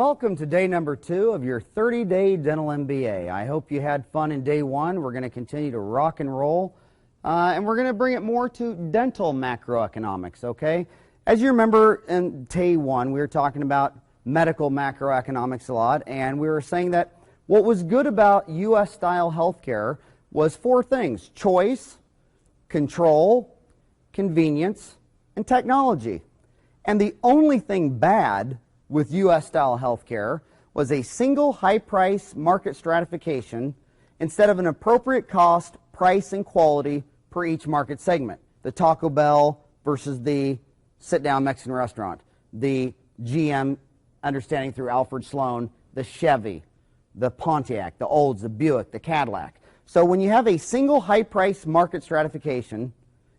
Welcome to day number 2 of your 30-day Dental MBA. I hope you had fun in day 1. We're going to continue to rock and roll, and we're going to bring it more to dental macroeconomics, okay? As you remember in day 1, we were talking about medical macroeconomics a lot, and we were saying that what was good about U.S.-style healthcare was 4 things: choice, control, convenience, and technology. And the only thing bad with U.S.-style healthcare was a single high-price market stratification instead of an appropriate cost, price, and quality per each market segment. The Taco Bell versus the sit-down Mexican restaurant. The GM, understanding through Alfred Sloan, the Chevy, the Pontiac, the Olds, the Buick, the Cadillac. So when you have a single high-price market stratification,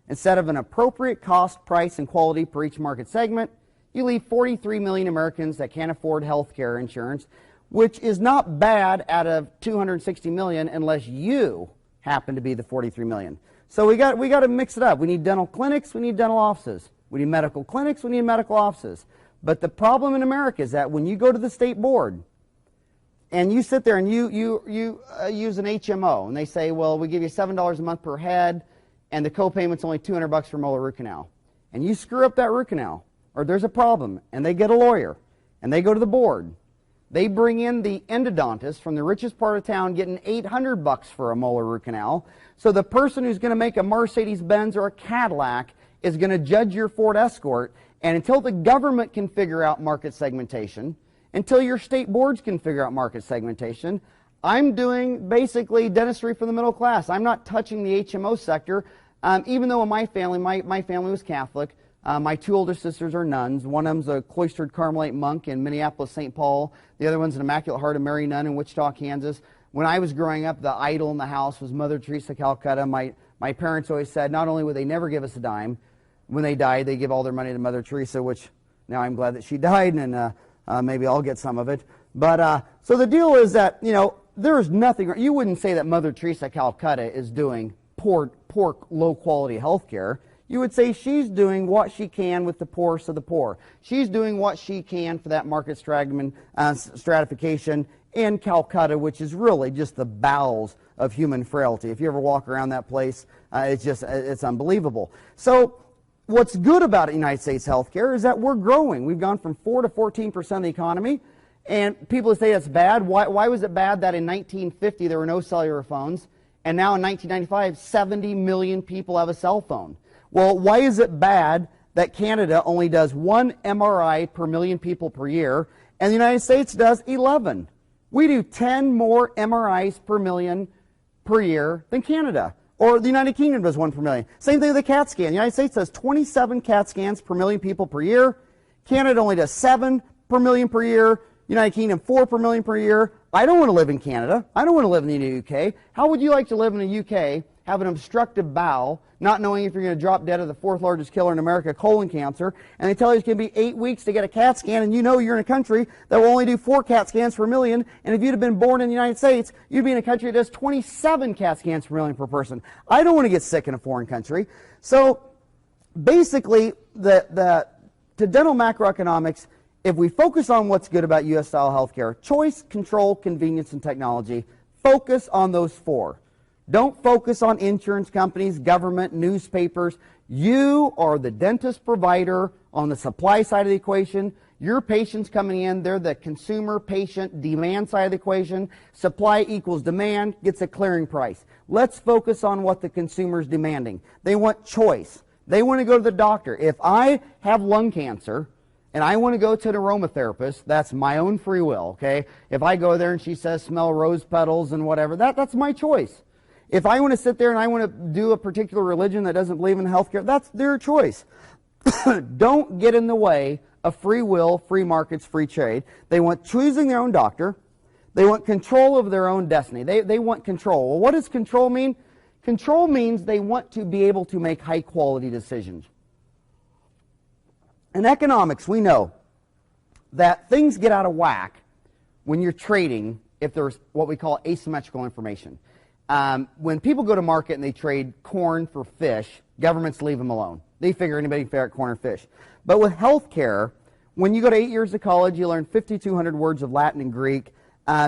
instead of an appropriate cost, price, and quality per each market segment, you leave 43 million Americans that can't afford health care insurance, which is not bad out of 260 million unless you happen to be the 43 million. So we got to mix it up. We need dental clinics, we need dental offices. We need medical clinics, we need medical offices. But the problem in America is that when you go to the state board and you sit there and you use an HMO and they say, well, we give you $7 a month per head and the co-payment's only $200 for molar root canal. And you screw up that root canal, or there's a problem, and they get a lawyer, and they go to the board. They bring in the endodontist from the richest part of town getting $800 for a molar root canal. So the person who's going to make a Mercedes-Benz or a Cadillac is going to judge your Ford Escort, and until the government can figure out market segmentation, until your state boards can figure out market segmentation, I'm doing basically dentistry for the middle class. I'm not touching the HMO sector, even though in my family, my family was Catholic. My 2 older sisters are nuns. One of them's a cloistered Carmelite monk in Minneapolis, St. Paul. The other one's an Immaculate Heart of Mary nun in Wichita, Kansas. When I was growing up, the idol in the house was Mother Teresa, Calcutta. My parents always said not only would they never give us a dime, when they died, they give all their money to Mother Teresa, which now I'm glad that she died, and maybe I'll get some of it. But so the deal is that, you know, there is nothing, you wouldn't say that Mother Teresa, Calcutta is doing poor low-quality health care. You would say she's doing what she can with the poorest of the poor. She's doing what she can for that market stratification in Calcutta, which is really just the bowels of human frailty. If you ever walk around that place, it's unbelievable. So what's good about United States healthcare is that we're growing. We've gone from 4 to 14% of the economy, and people say that's bad. Why was it bad that in 1950 there were no cellular phones, and now in 1995 70 million people have a cell phone? Well, why is it bad that Canada only does 1 MRI per million people per year, and the United States does 11? We do 10 more MRIs per million per year than Canada. Or the United Kingdom does 1 per million. Same thing with the CAT scan. The United States does 27 CAT scans per million people per year. Canada only does 7 per million per year. United Kingdom 4 per million per year. I don't want to live in Canada. I don't want to live in the UK. How would you like to live in the UK, have an obstructive bowel, not knowing if you're going to drop dead of the 4th largest killer in America, colon cancer, and they tell you it's going to be 8 weeks to get a CAT scan, and you know you're in a country that will only do 4 CAT scans per million, and if you'd have been born in the United States, you'd be in a country that does 27 CAT scans per million per person. I don't want to get sick in a foreign country. So basically, to dental macroeconomics, if we focus on what's good about U.S.-style healthcare, choice, control, convenience, and technology, focus on those 4. Don't focus on insurance companies, government, newspapers. You are the dentist provider on the supply side of the equation. Your patients coming in, they're the consumer patient demand side of the equation. Supply equals demand, gets a clearing price. Let's focus on what the consumer's demanding. They want choice. They want to go to the doctor. If I have lung cancer and I want to go to an aromatherapist, that's my own free will, okay? If I go there and she says smell rose petals and whatever, that's my choice. If I want to sit there and I want to do a particular religion that doesn't believe in healthcare, that's their choice. Don't get in the way of free will, free markets, free trade. They want choosing their own doctor. They want control of their own destiny. They want control. Well, what does control mean? Control means they want to be able to make high-quality decisions. In economics, we know that things get out of whack when you're trading if there's what we call asymmetrical information. When people go to market and they trade corn for fish, governments leave them alone. They figure anybody can figure out corn or fish. But with healthcare, When you go to 8 years of college, you learn 5,200 words of Latin and Greek.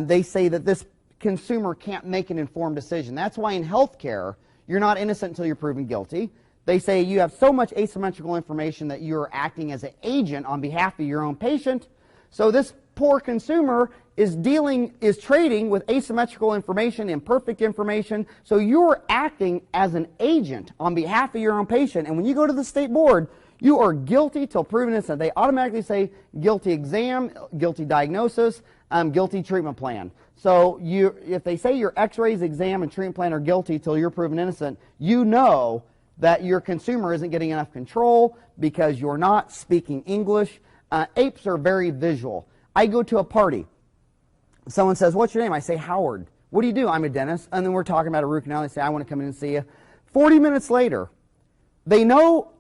They say that this consumer can't make an informed decision. That's why in healthcare, you're not innocent until you're proven guilty. They say you have so much asymmetrical information that you're acting as an agent on behalf of your own patient. So this poor consumer is trading with asymmetrical information, imperfect information. So you're acting as an agent on behalf of your own patient. And when you go to the state board, you are guilty till proven innocent. They automatically say guilty exam, guilty diagnosis, guilty treatment plan. So if they say your x-rays, exam, and treatment plan are guilty till you're proven innocent, you know that your consumer isn't getting enough control because you're not speaking English. Apes are very visual. I go to a party. Someone says, what's your name? I say, Howard. What do you do? I'm a dentist. And then we're talking about a root canal. They say, I want to come in and see you. 40 minutes later, they know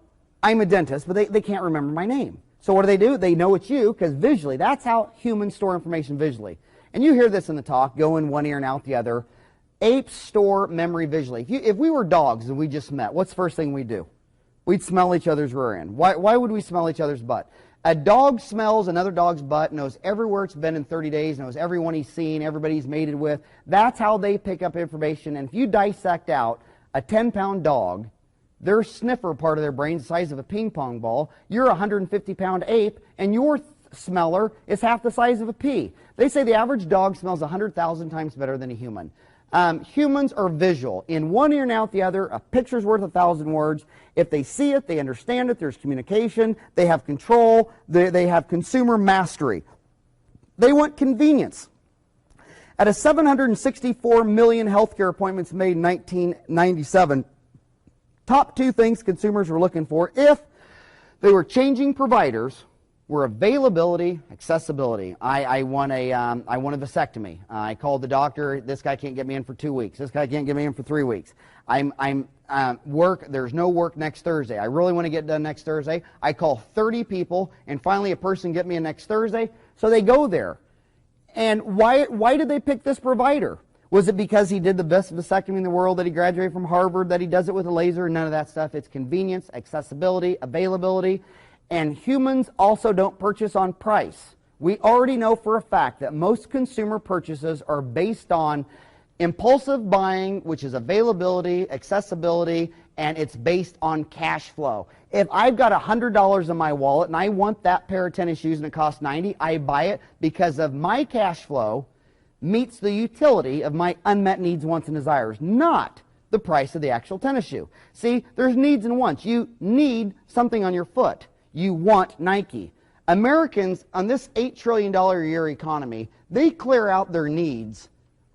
I'm a dentist, but they can't remember my name. So what do? They know it's you because visually, that's how humans store information visually. And you hear this in the talk, go in one ear and out the other. Apes store memory visually. If we were dogs and we just met, what's the first thing we'd do? We'd smell each other's rear end. Why would we smell each other's butt? A dog smells another dog's butt, knows everywhere it's been in 30 days, knows everyone he's seen, everybody he's mated with. That's how they pick up information. And if you dissect out a 10-pound dog, their sniffer part of their brain is the size of a ping pong ball. You're a 150-pound ape, and your smeller is half the size of a pea. They say the average dog smells 100,000 times better than a human. Humans are visual. In one ear and out the other, a picture's worth 1,000 words. If they see it, they understand it, there's communication, they have control, they have consumer mastery. They want convenience. At a 764 million healthcare appointments made in 1997, top two things consumers were looking for if they were changing providers were availability, accessibility. I want a vasectomy. I called the doctor. This guy can't get me in for 2 weeks. This guy can't get me in for 3 weeks. There's no work next Thursday. I really want to get done next Thursday. I call 30 people, and finally a person get me in next Thursday. So they go there. And why did they pick this provider? Was it because he did the best vasectomy in the world, that he graduated from Harvard, that he does it with a laser? None of that stuff. It's convenience, accessibility, availability. And humans also don't purchase on price. We already know for a fact that most consumer purchases are based on impulsive buying, which is availability, accessibility, and it's based on cash flow. If I've got $100 in my wallet and I want that pair of tennis shoes and it costs $90, I buy it because of my cash flow meets the utility of my unmet needs, wants, and desires, not the price of the actual tennis shoe. See, there's needs and wants. You need something on your foot. You want Nike. Americans, on this $8 trillion a year economy, they clear out their needs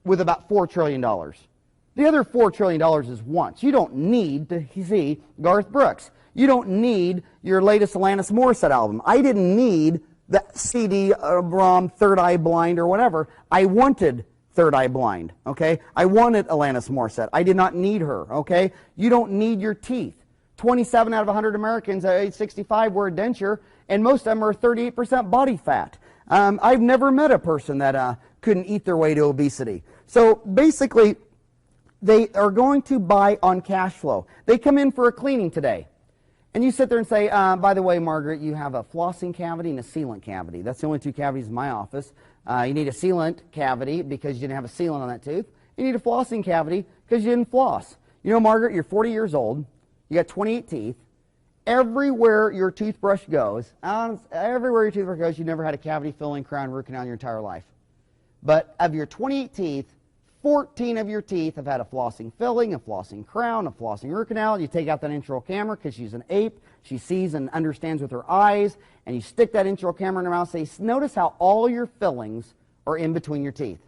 with about $4 trillion. The other $4 trillion is wants. You don't need to see Garth Brooks. You don't need your latest Alanis Morissette album. I didn't need the CD, ROM, Third Eye Blind, or whatever. I wanted Third Eye Blind, okay? I wanted Alanis Morissette. I did not need her, okay? You don't need your teeth. 27 out of 100 Americans at age 65 wear a denture, and most of them are 38% body fat. I've never met a person that couldn't eat their way to obesity. So basically, they are going to buy on cash flow. They come in for a cleaning today, and you sit there and say, by the way, Margaret, you have a flossing cavity and a sealant cavity. That's the only two cavities in my office. You need a sealant cavity because you didn't have a sealant on that tooth. You need a flossing cavity because you didn't floss. You know, Margaret, you're 40 years old. You got 28 teeth. Everywhere your toothbrush goes, you never had a cavity filling, crown, root canal in your entire life. But of your 28 teeth, 14 of your teeth have had a flossing filling, a flossing crown, a flossing root canal. You take out that intraoral camera because she's an ape. She sees and understands with her eyes, and you stick that intraoral camera in her mouth and say, notice how all your fillings are in between your teeth.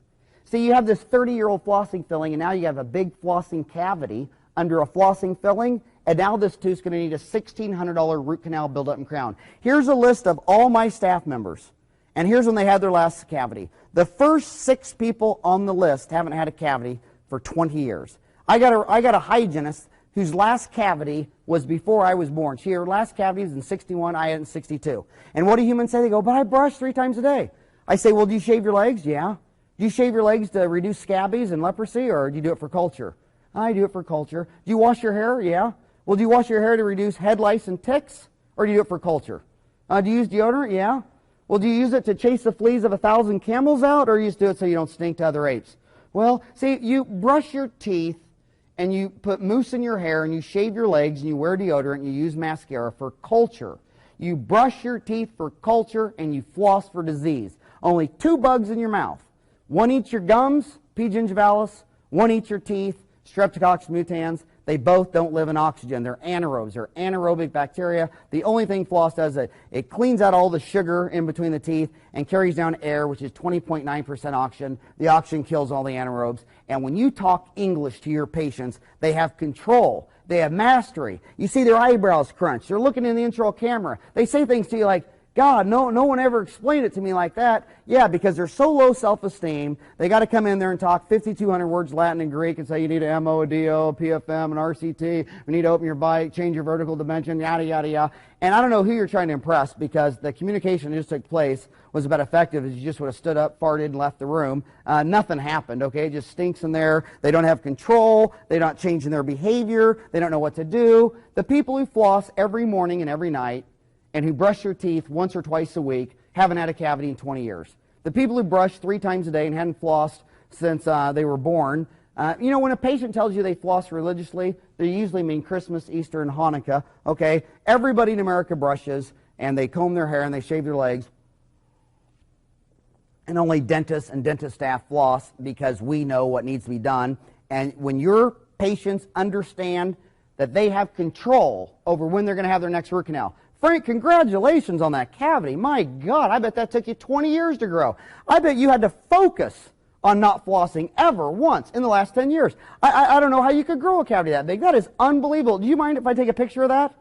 See, you have this 30-year-old flossing filling, and now you have a big flossing cavity under a flossing filling, and now this tooth's going to need a $1,600 root canal buildup and crown. Here's a list of all my staff members, and here's when they had their last cavity. The first 6 people on the list haven't had a cavity for 20 years. I got a hygienist whose last cavity was before I was born. Her last cavity was in 61, I had it in 62. And what do humans say? They go, but I brush 3 times a day. I say, well, do you shave your legs? Yeah. Do you shave your legs to reduce scabies and leprosy, or do you do it for culture? I do it for culture. Do you wash your hair? Yeah. Well, do you wash your hair to reduce head lice and ticks, or do you do it for culture? Do you use deodorant? Yeah. Well, do you use it to chase the fleas of 1,000 camels out, or you just do it so you don't stink to other apes? Well, see, you brush your teeth, and you put mousse in your hair, and you shave your legs, and you wear deodorant, and you use mascara for culture. You brush your teeth for culture, and you floss for disease. Only 2 bugs in your mouth. One eats your gums, P. gingivalis. One eats your teeth, Streptococcus mutans. They both don't live in oxygen. They're anaerobes. They're anaerobic bacteria. The only thing floss does is it cleans out all the sugar in between the teeth and carries down air, which is 20.9% oxygen. The oxygen kills all the anaerobes. And when you talk English to your patients, they have control. They have mastery. You see their eyebrows crunch. They're looking in the intro camera. They say things to you like, God, no one ever explained it to me like that. Yeah, because they're so low self-esteem, they got to come in there and talk 5,200 words Latin and Greek and say you need an MO, a DO, a PFM, an RCT, we need to open your bite, change your vertical dimension, yada, yada, yada. And I don't know who you're trying to impress, because the communication that just took place was about effective as you just would have stood up, farted, and left the room. Nothing happened, okay? It just stinks in there. They don't have control. They're not changing their behavior. They don't know what to do. The people who floss every morning and every night and who brush their teeth once or twice a week haven't had a cavity in 20 years. The people who brush 3 times a day and hadn't flossed since they were born, you know, when a patient tells you they floss religiously, they usually mean Christmas, Easter, and Hanukkah, okay? Everybody in America brushes, and they comb their hair, and they shave their legs, and only dentists and dentist staff floss because we know what needs to be done. And when your patients understand that they have control over when they're going to have their next root canal. Frank, congratulations on that cavity. My God, I bet that took you 20 years to grow. I bet you had to focus on not flossing ever once in the last 10 years. I don't know how you could grow a cavity that big. That is unbelievable. Do you mind if I take a picture of that?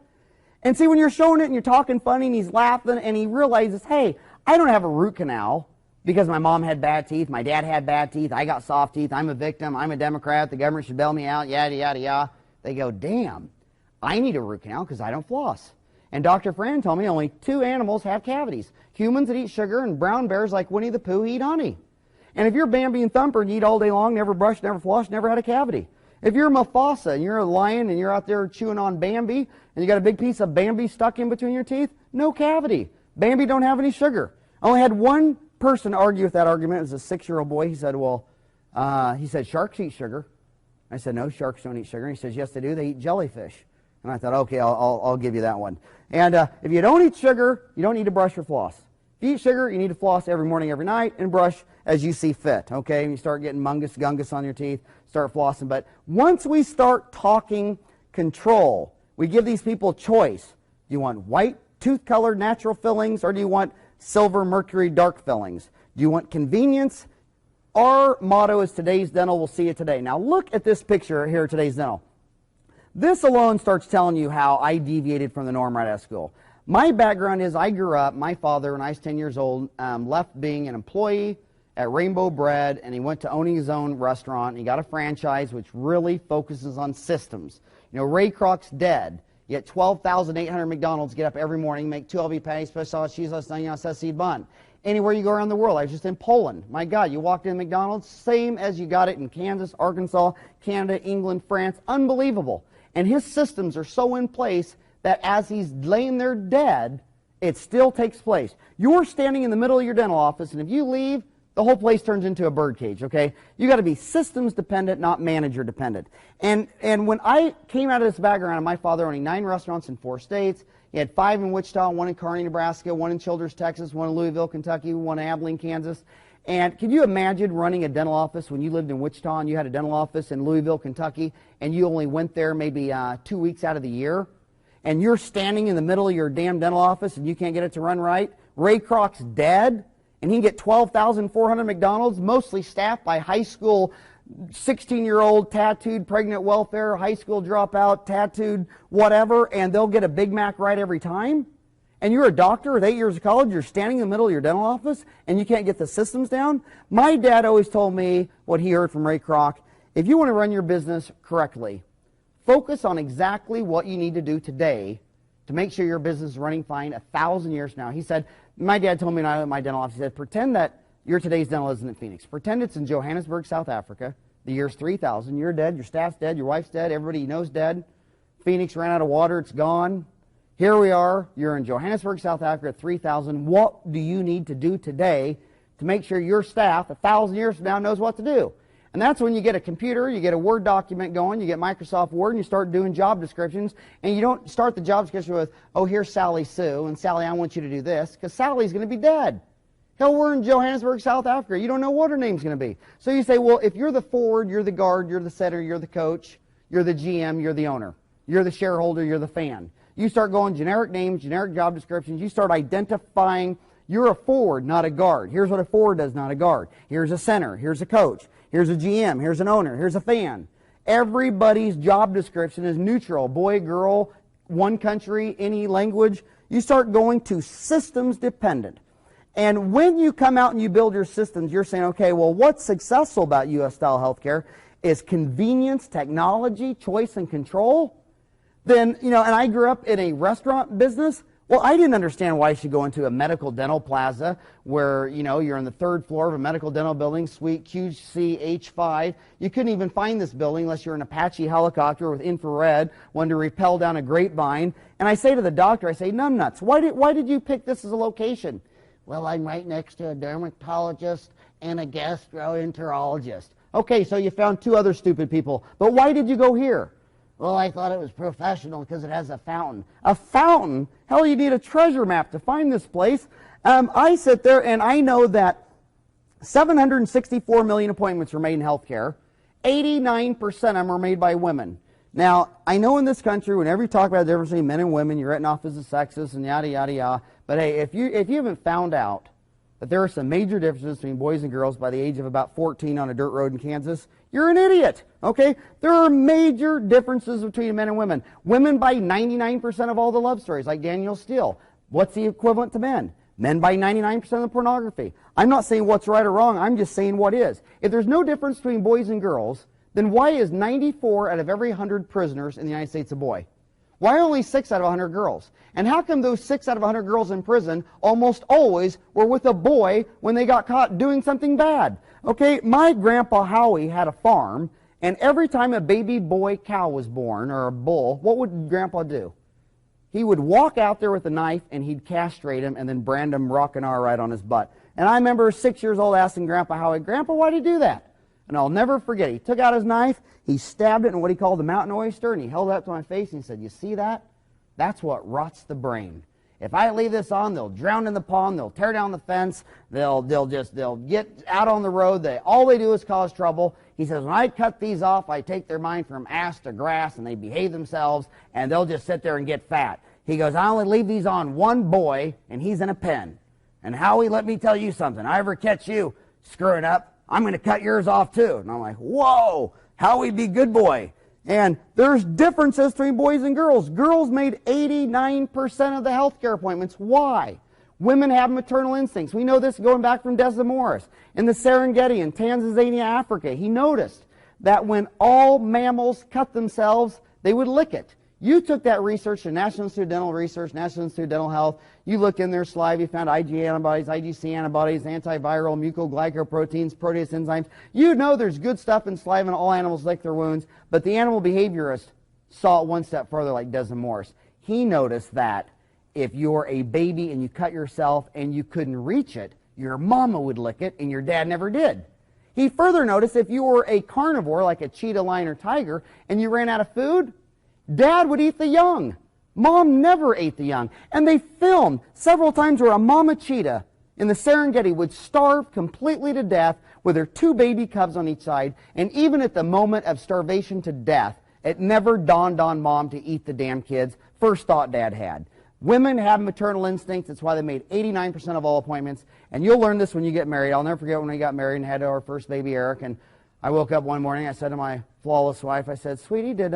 And see, when you're showing it and you're talking funny and he's laughing and he realizes, hey, I don't have a root canal because my mom had bad teeth, my dad had bad teeth, I got soft teeth, I'm a victim, I'm a Democrat, the government should bail me out, yada, yada, yada. They go, damn, I need a root canal because I don't floss. And Dr. Farran told me only 2 animals have cavities. Humans that eat sugar and brown bears like Winnie the Pooh eat honey. And if you're Bambi and Thumper and you eat all day long, never brush, never floss, never had a cavity. If you're Mufasa and you're a lion and you're out there chewing on Bambi and you got a big piece of Bambi stuck in between your teeth, no cavity. Bambi don't have any sugar. I only had one person argue with that argument. It was a 6-year-old boy. He said, well, sharks eat sugar. I said, no, sharks don't eat sugar. And he says, yes, they do. They eat jellyfish. And I thought, okay, I'll give you that one. And if you don't eat sugar, you don't need to brush or floss. If you eat sugar, you need to floss every morning, every night, and brush as you see fit, okay? And you start getting mungus gungus on your teeth, start flossing. But once we start talking control, we give these people choice. Do you want white, tooth-colored natural fillings, or do you want silver, mercury, dark fillings? Do you want convenience? Our motto is Today's Dental, we'll see you today. Now look at this picture here at Today's Dental. This alone starts telling you how I deviated from the norm right out of school. My background is I grew up, my father, when I was 10 years old, left being an employee at Rainbow Bread, and he went to owning his own restaurant. He got a franchise which really focuses on systems. You know, Ray Kroc's dead, yet 12,800 McDonald's get up every morning, make 2 LV patties, special sauce, cheese, onion, seed bun. Anywhere you go around the world. I was just in Poland. My God, you walked in McDonald's, same as you got it in Kansas, Arkansas, Canada, England, France. Unbelievable. And his systems are so in place that as he's laying there dead, it still takes place. You're standing in the middle of your dental office, and if you leave, the whole place turns into a birdcage, okay? You got to be systems dependent, not manager dependent. And when I came out of this background, my father owning 9 restaurants in 4 states, he had 5 in Wichita, 1 in Kearney, Nebraska, 1 in Childress, Texas, 1 in Louisville, Kentucky, 1 in Abilene, Kansas. And can you imagine running a dental office when you lived in Wichita and you had a dental office in Louisville, Kentucky, and you only went there maybe 2 weeks out of the year? And you're standing in the middle of your damn dental office and you can't get it to run right? Ray Kroc's dead, and he can get 12,400 McDonald's, mostly staffed by high school 16-year-old tattooed pregnant welfare, high school dropout, tattooed whatever, and they'll get a Big Mac right every time? And you're a doctor with 8 years of college, you're standing in the middle of your dental office, and you can't get the systems down? My dad always told me what he heard from Ray Kroc: if you want to run your business correctly, focus on exactly what you need to do today to make sure your business is running fine 1,000 years from now. He said, my dad told me when I was in my dental office, he said, pretend that your Today's Dental isn't in Phoenix. Pretend it's in Johannesburg, South Africa. The year's 3000. You're dead, your staff's dead, your wife's dead, everybody you know's dead. Phoenix ran out of water, it's gone. Here we are, you're in Johannesburg, South Africa at 3,000. What do you need to do today to make sure your staff 1,000 years from now knows what to do? And that's when you get a computer, you get a Word document going, you get Microsoft Word, and you start doing job descriptions. And you don't start the job description with, oh, here's Sally Sue, and Sally, I want you to do this, because Sally's going to be dead. Hell, we're in Johannesburg, South Africa. You don't know what her name's going to be. So you say, well, if you're the forward, you're the guard, you're the setter, you're the coach, you're the GM, you're the owner, you're the shareholder, you're the fan. You start going generic names, generic job descriptions. You start identifying you're a forward, not a guard. Here's what a forward does, not a guard. Here's a center. Here's a coach. Here's a GM. Here's an owner. Here's a fan. Everybody's job description is neutral. Boy, girl, one country, any language. You start going to systems dependent. And when you come out and you build your systems, you're saying, okay, well, what's successful about U.S.-style healthcare is convenience, technology, choice, and control. Then, and I grew up in a restaurant business. Well, I didn't understand why I should go into a medical dental plaza where, you're on the third floor of a medical dental building, suite QCH5. You couldn't even find this building unless you're an Apache helicopter with infrared, wanting to rappel down a grapevine. And I say to the doctor, I say, numbnuts, why did you pick this as a location? Well, I'm right next to a dermatologist and a gastroenterologist. Okay, so you found two other stupid people. But why did you go here? Well, I thought it was professional because it has a fountain. A fountain? Hell, you need a treasure map to find this place. I sit there and I know that 764 million appointments were made in healthcare. 89% of them are made by women. Now, I know in this country, whenever you talk about the difference between men and women, you're written off as a sexist and yada, yada, yada. But hey, if you haven't found out that there are some major differences between boys and girls by the age of about 14 on a dirt road in Kansas, you're an idiot, okay? There are major differences between men and women. Women buy 99% of all the love stories, like Daniel Steele. What's the equivalent to men? Men buy 99% of the pornography. I'm not saying what's right or wrong, I'm just saying what is. If there's no difference between boys and girls, then why is 94 out of every 100 prisoners in the United States a boy? Why only 6 out of 100 girls? And how come those 6 out of 100 girls in prison almost always were with a boy when they got caught doing something bad? Okay, my grandpa Howie had a farm, and every time a baby boy cow was born, or a bull, what would grandpa do? He would walk out there with a knife, and he'd castrate him, and then brand him rock and R right on his butt. And I remember 6 years old asking Grandpa Howie, Grandpa, why'd he do that? And I'll never forget, he took out his knife, he stabbed it in what he called the mountain oyster, and he held it up to my face, and he said, you see that? That's what rots the brain. If I leave this on, they'll drown in the pond, they'll tear down the fence, they'll get out on the road, all they do is cause trouble. He says, when I cut these off, I take their mind from ass to grass, and they behave themselves, and they'll just sit there and get fat. He goes, I only leave these on one boy, and he's in a pen. And Howie, let me tell you something. I ever catch you screwing up, I'm going to cut yours off too. And I'm like, whoa, Howie be good boy. And there's differences between boys and girls. Girls made 89% of the healthcare appointments. Why? Women have maternal instincts. We know this going back from Desmond Morris. In the Serengeti in Tanzania, Africa, he noticed that when all mammals cut themselves, they would lick it. You took that research to National Institute of Dental Research, National Institute of Dental Health. You looked in their saliva, you found IgA antibodies, IgC antibodies, antiviral, mucoglycoproteins, protease enzymes. You know there's good stuff in saliva and all animals lick their wounds, but the animal behaviorist saw it one step further like Desmond Morris. He noticed that if you're a baby and you cut yourself and you couldn't reach it, your mama would lick it and your dad never did. He further noticed if you were a carnivore like a cheetah, lion, or tiger and you ran out of food, Dad would eat the young. Mom never ate the young. And they filmed several times where a mama cheetah in the Serengeti would starve completely to death with her 2 baby cubs on each side. And even at the moment of starvation to death, it never dawned on Mom to eat the damn kids. First thought Dad had. Women have maternal instincts. That's why they made 89% of all appointments. And you'll learn this when you get married. I'll never forget when we got married and had our first baby, Eric. And I woke up one morning. I said to my flawless wife, I said, sweetie, did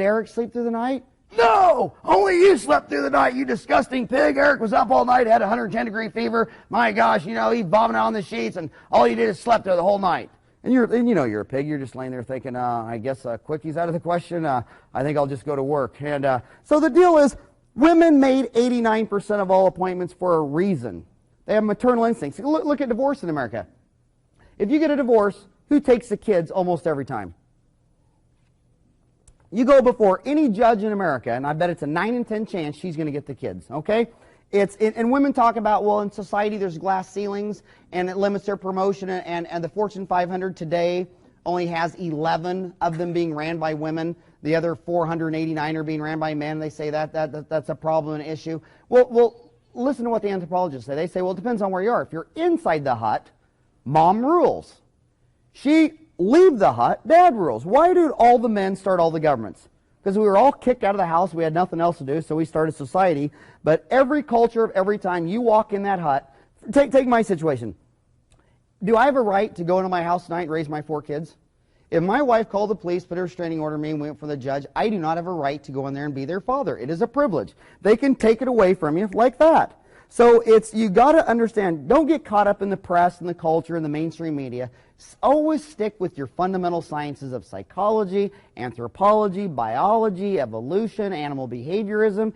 Eric sleep through the night? No! Only you slept through the night, you disgusting pig. Eric was up all night, had a 110-degree fever. My gosh, he vomited on the sheets, and all you did is slept there the whole night. And you're a pig. You're just laying there thinking, I guess quickie's out of the question. I think I'll just go to work. And so the deal is, women made 89% of all appointments for a reason. They have maternal instincts. Look at divorce in America. If you get a divorce, who takes the kids almost every time? You go before any judge in America, and I bet it's a 9 in 10 chance she's going to get the kids, okay? And women talk about, well, in society there's glass ceilings, and it limits their promotion, and the Fortune 500 today only has 11 of them being ran by women. The other 489 are being ran by men. They say that's a problem and issue. Well, listen to what the anthropologists say. They say, well, it depends on where you are. If you're inside the hut, mom rules. She leave the hut, dad rules. Why do all the men start all the governments? Because we were all kicked out of the house. We had nothing else to do, so we started society. But every culture of every time you walk in that hut, take my situation. Do I have a right to go into my house tonight and raise my 4 kids? If my wife called the police, put her restraining order on me, and went for the judge, I do not have a right to go in there and be their father. It is a privilege. They can take it away from you like that. So you got to understand, don't get caught up in the press and the culture and the mainstream media. Always stick with your fundamental sciences of psychology, anthropology, biology, evolution, animal behaviorism.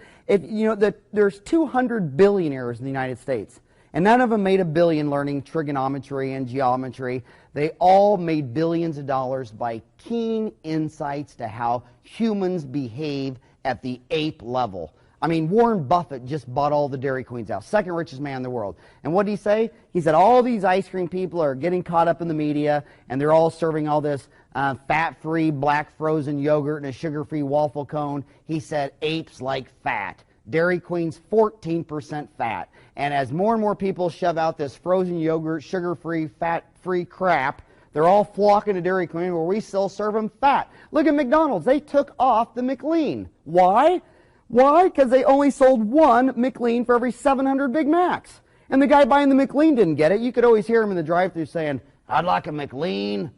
There's 200 billionaires in the United States, and none of them made $1 billion learning trigonometry and geometry. They all made billions of dollars by keen insights to how humans behave at the ape level. I mean, Warren Buffett just bought all the Dairy Queens out, second richest man in the world. And what did he say? He said all these ice cream people are getting caught up in the media, and they're all serving all this fat-free black frozen yogurt and a sugar-free waffle cone. He said apes like fat. Dairy Queen's 14% fat. And as more and more people shove out this frozen yogurt, sugar-free, fat-free crap, they're all flocking to Dairy Queen where we still serve them fat. Look at McDonald's. They took off the McLean. Why? Why? Because they only sold 1 McLean for every 700 Big Macs. And the guy buying the McLean didn't get it. You could always hear him in the drive-thru saying, I'd like a McLean,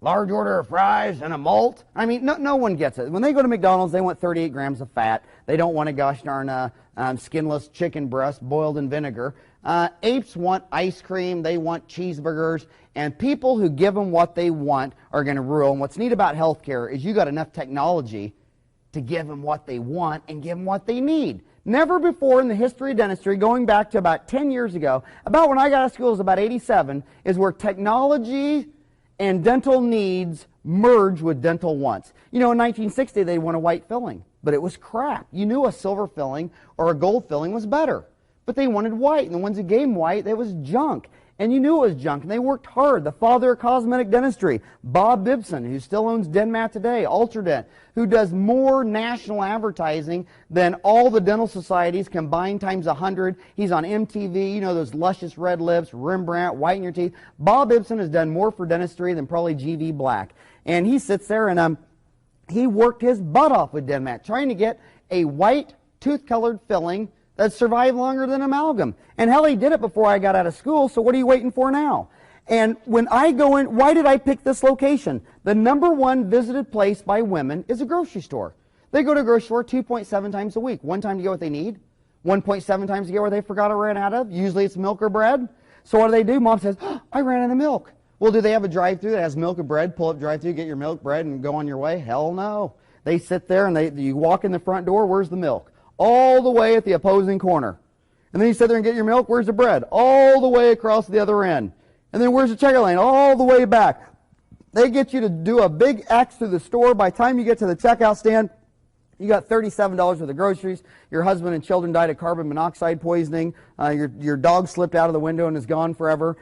large order of fries, and a malt. I mean, no one gets it. When they go to McDonald's, they want 38 grams of fat. They don't want a gosh darn skinless chicken breast boiled in vinegar. Apes want ice cream. They want cheeseburgers. And people who give them what they want are going to rule. And what's neat about healthcare is you got enough technology to give them what they want and give them what they need. Never before in the history of dentistry, going back to about 10 years ago, about when I got out of school, it was about 87, is where technology and dental needs merge with dental wants. You know, in 1960, they want a white filling, but it was crap. You knew a silver filling or a gold filling was better, but they wanted white, and the ones that gave them white, it was junk. And you knew it was junk, and they worked hard. The father of cosmetic dentistry, Bob Bibson, who still owns Denmat today, Ultradent, who does more national advertising than all the dental societies combined times 100. He's on MTV, you know, those luscious red lips, Rembrandt, whiten your teeth. Bob Bibson has done more for dentistry than probably G.V. Black. And he sits there and he worked his butt off with Denmat, trying to get a white tooth-colored filling that survived longer than amalgam. And hell, he did it before I got out of school, so what are you waiting for now? And when I go in, why did I pick this location? The #1 visited place by women is a grocery store. They go to a grocery store 2.7 times a week. 1 time to get what they need, 1.7 times to get what they forgot or ran out of. Usually it's milk or bread. So what do? Mom says, oh, I ran out of milk. Well, do they have a drive-thru that has milk or bread? Pull up drive-thru, get your milk, bread, and go on your way? Hell no. They sit there and you walk in the front door, where's the milk? All the way at the opposing corner. And then you sit there and get your milk, where's the bread? All the way across the other end. And then where's the checkout lane? All the way back. They get you to do a big X through the store. By the time you get to the checkout stand, you got $37 worth of groceries. Your husband and children died of carbon monoxide poisoning. Your dog slipped out of the window and is gone forever.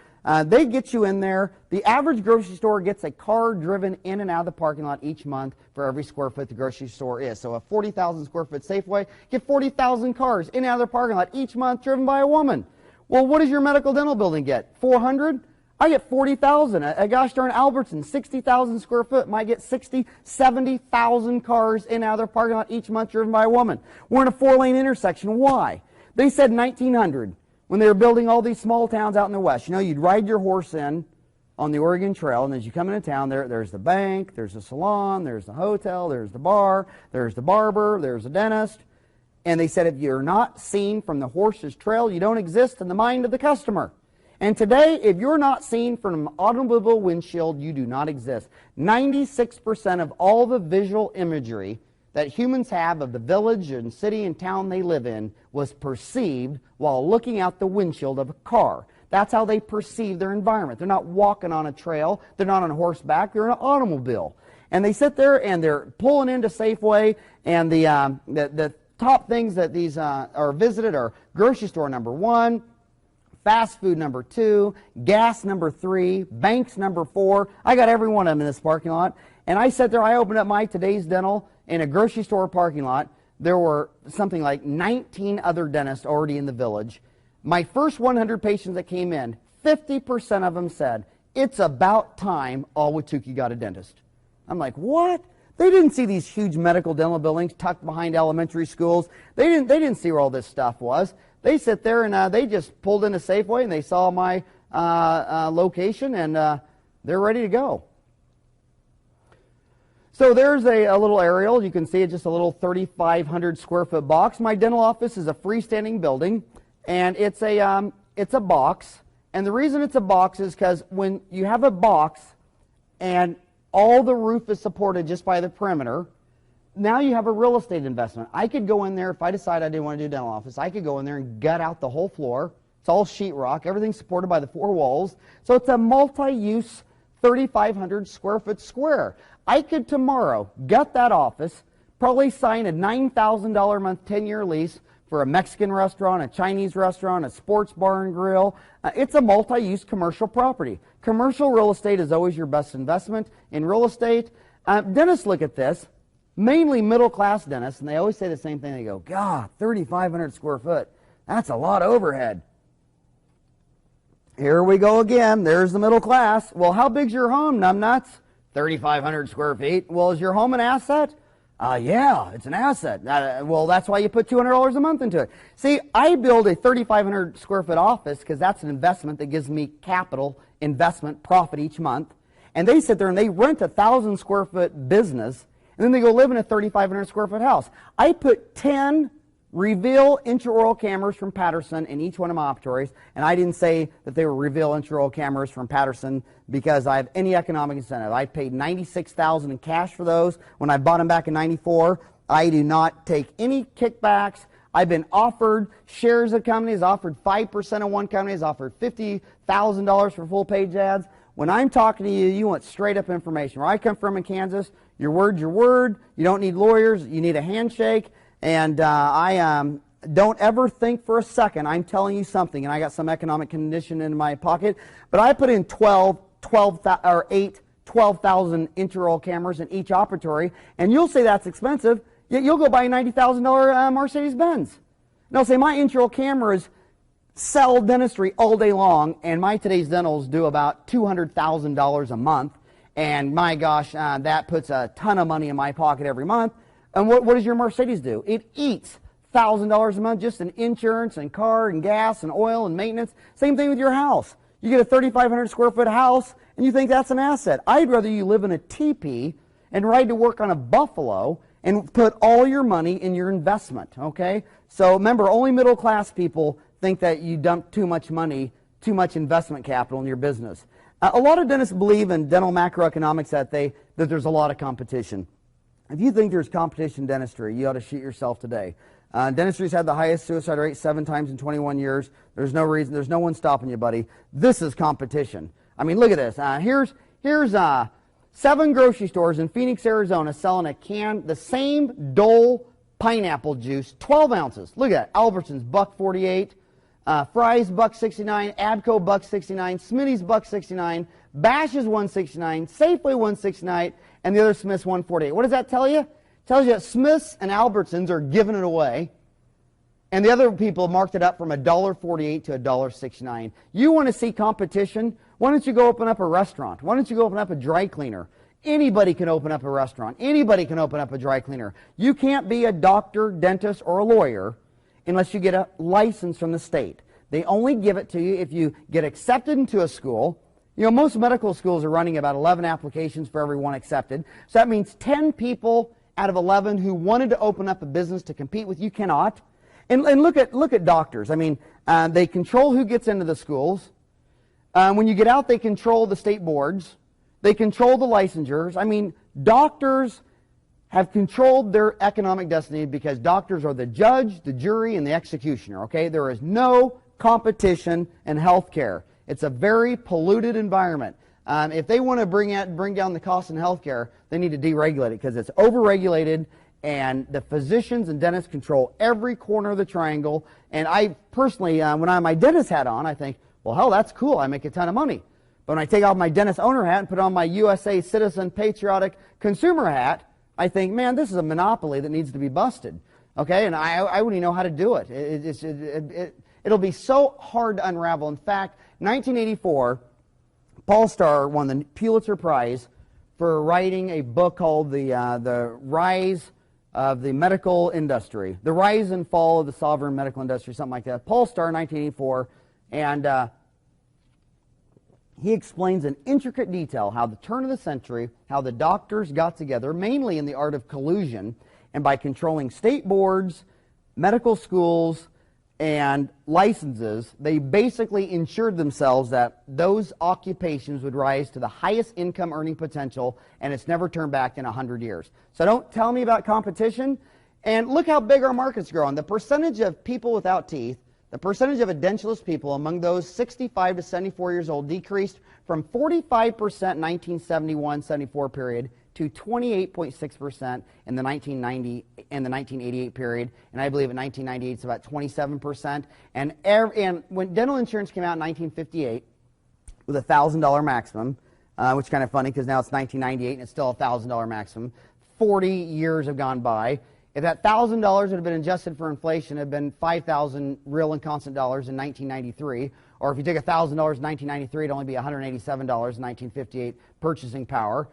They get you in there. The average grocery store gets a car driven in and out of the parking lot each month for every square foot the grocery store is. So a 40,000 square foot Safeway, get 40,000 cars in and out of their parking lot each month driven by a woman. Well, what does your medical dental building get? 400? I get 40,000. A gosh darn Albertson, 60,000 square foot, might get 60, 70,000 cars in and out of their parking lot each month driven by a woman. We're in a 4-lane intersection. Why? They said 1900. When they were building all these small towns out in the west, you know, you'd ride your horse in on the Oregon Trail, and as you come into town, there's the bank, there's the salon, there's the hotel, there's the bar, there's the barber, there's the dentist. And they said if you're not seen from the horse's trail, you don't exist in the mind of the customer. And today, if you're not seen from an automobile windshield, you do not exist. 96% of all the visual imagery that humans have of the village and city and town they live in was perceived while looking out the windshield of a car. That's how they perceive their environment. They're not walking on a trail. They're not on horseback. They're in an automobile. And they sit there and they're pulling into Safeway, and the top things that these are visited are grocery store number 1, fast food number 2, gas number 3, banks number 4. I got every one of them in this parking lot. And I sat there, I opened up my Today's Dental in a grocery store parking lot. There were something like 19 other dentists already in the village. My first 100 patients that came in, 50% of them said, it's about time Ahwatukee got a dentist. I'm like, what? They didn't see these huge medical dental buildings tucked behind elementary schools. They didn't see where all this stuff was. They sit there and they just pulled into Safeway and they saw my location, and they're ready to go. So there's a little aerial. You can see it's just a little 3,500 square foot box. My dental office is a freestanding building, and it's a box. And the reason it's a box is because when you have a box and all the roof is supported just by the perimeter, now you have a real estate investment. I could go in there, if I decide I didn't want to do a dental office, I could go in there and gut out the whole floor. It's all sheetrock. Everything's supported by the 4 walls. So it's a multi-use 3,500 square foot square. I could tomorrow gut that office, probably sign a $9,000 a month 10-year lease for a Mexican restaurant, a Chinese restaurant, a sports bar and grill. It's a multi-use commercial property. Commercial real estate is always your best investment in real estate. Dentists look at this, mainly middle-class dentists, and they always say the same thing. They go, God, 3,500 square foot, that's a lot of overhead. Here we go again. There's the middle class. Well, how big's your home, numbnuts? 3,500 square feet. Well, is your home an asset? Yeah, it's an asset. Well, that's why you put $200 a month into it. See, I build a 3,500 square foot office because that's an investment that gives me capital investment profit each month. And they sit there and they rent a 1,000 square foot business, and then they go live in a 3,500 square foot house. I put 10 Reveal intraoral cameras from Patterson in each one of my operatories, and I didn't say that they were Reveal intraoral cameras from Patterson because I have any economic incentive. I paid $96,000 in cash for those when I bought them back in '94. I do not take any kickbacks. I've been offered shares of companies, offered 5% of one company, offered $50,000 for full page ads. When I'm talking to you, you want straight up information. Where I come from in Kansas, your word's your word. You don't need lawyers. You need a handshake. And I don't ever think for a second I'm telling you something, and I got some economic condition in my pocket, but I put in 12,000 intraoral cameras in each operatory, and you'll say that's expensive, yet you'll go buy a $90,000 Mercedes-Benz. And I'll say my intraoral cameras sell dentistry all day long, and my Today's Dentals do about $200,000 a month, and my gosh, that puts a ton of money in my pocket every month. And what does your Mercedes do? It eats $1,000 a month just in insurance and car and gas and oil and maintenance. Same thing with your house. You get a 3,500 square foot house and you think that's an asset. I'd rather you live in a teepee and ride to work on a Buffalo and put all your money in your investment, okay? So remember, only middle class people think that you dump too much money, too much investment capital in your business. A lot of dentists believe in dental macroeconomics that there's a lot of competition. If you think there's competition in dentistry, you ought to shoot yourself today. Dentistry's had the highest suicide rate 7 times in 21 years. There's no reason, there's no one stopping you, buddy. This is competition. I mean, look at this. Here's 7 grocery stores in Phoenix, Arizona selling a can, the same Dole pineapple juice, 12 ounces. Look at that. Albertsons, $1.48. Fry's, $1.69. Abco, $1.69. Smitty's, $1.69. Bash is $1.69. Safeway, $1.69. And the other Smith's, $1.48. What does that tell you? It tells you that Smith's and Albertsons are giving it away, and the other people marked it up from $1.48 to $1.69. You want to see competition? Why don't you go open up a restaurant? Why don't you go open up a dry cleaner? Anybody can open up a restaurant. Anybody can open up a dry cleaner. You can't be a doctor, dentist, or a lawyer unless you get a license from the state. They only give it to you if you get accepted into a school. You know, most medical schools are running about 11 applications for every one accepted. So that means 10 people out of 11 who wanted to open up a business to compete with you cannot. And look at doctors. I mean, they control who gets into the schools. When you get out, they control the state boards. They control the licensures. I mean, doctors have controlled their economic destiny because doctors are the judge, the jury, and the executioner, okay? There is no competition in healthcare. It's a very polluted environment. If they want to bring down the cost in healthcare, they need to deregulate it because it's overregulated, and the physicians and dentists control every corner of the triangle. And I personally, when I have my dentist hat on, I think, well, hell, that's cool. I make a ton of money. But when I take off my dentist owner hat and put on my USA citizen patriotic consumer hat, I think, man, this is a monopoly that needs to be busted. Okay, and I wouldn't even know how to do it. It'll be so hard to unravel. In fact, 1984, Paul Starr won the Pulitzer Prize for writing a book called The Rise of the Medical Industry, The Rise and Fall of the Sovereign Medical Industry, something like that. Paul Starr, 1984, and he explains in intricate detail how the turn of the century, how the doctors got together, mainly in the art of collusion, and by controlling state boards, medical schools, and licenses, they basically ensured themselves that those occupations would rise to the highest income earning potential, and it's never turned back in 100 years. So don't tell me about competition. And look how big our market's growing. The percentage of people without teeth, the percentage of edentulous people among those 65 to 74 years old decreased from 45% 1971-74 period to 28.6% in the 1990 and the 1988 period, and I believe in 1998 it's about 27%. And when dental insurance came out in 1958 with a $1,000 maximum, which is kind of funny because now it's 1998 and it's still a $1,000 maximum. 40 years have gone by. If that $1,000 would have been adjusted for inflation, it would have been 5,000 real and constant dollars in 1993. Or if you take $1,000 in 1993, it'd only be $187 in 1958 purchasing power.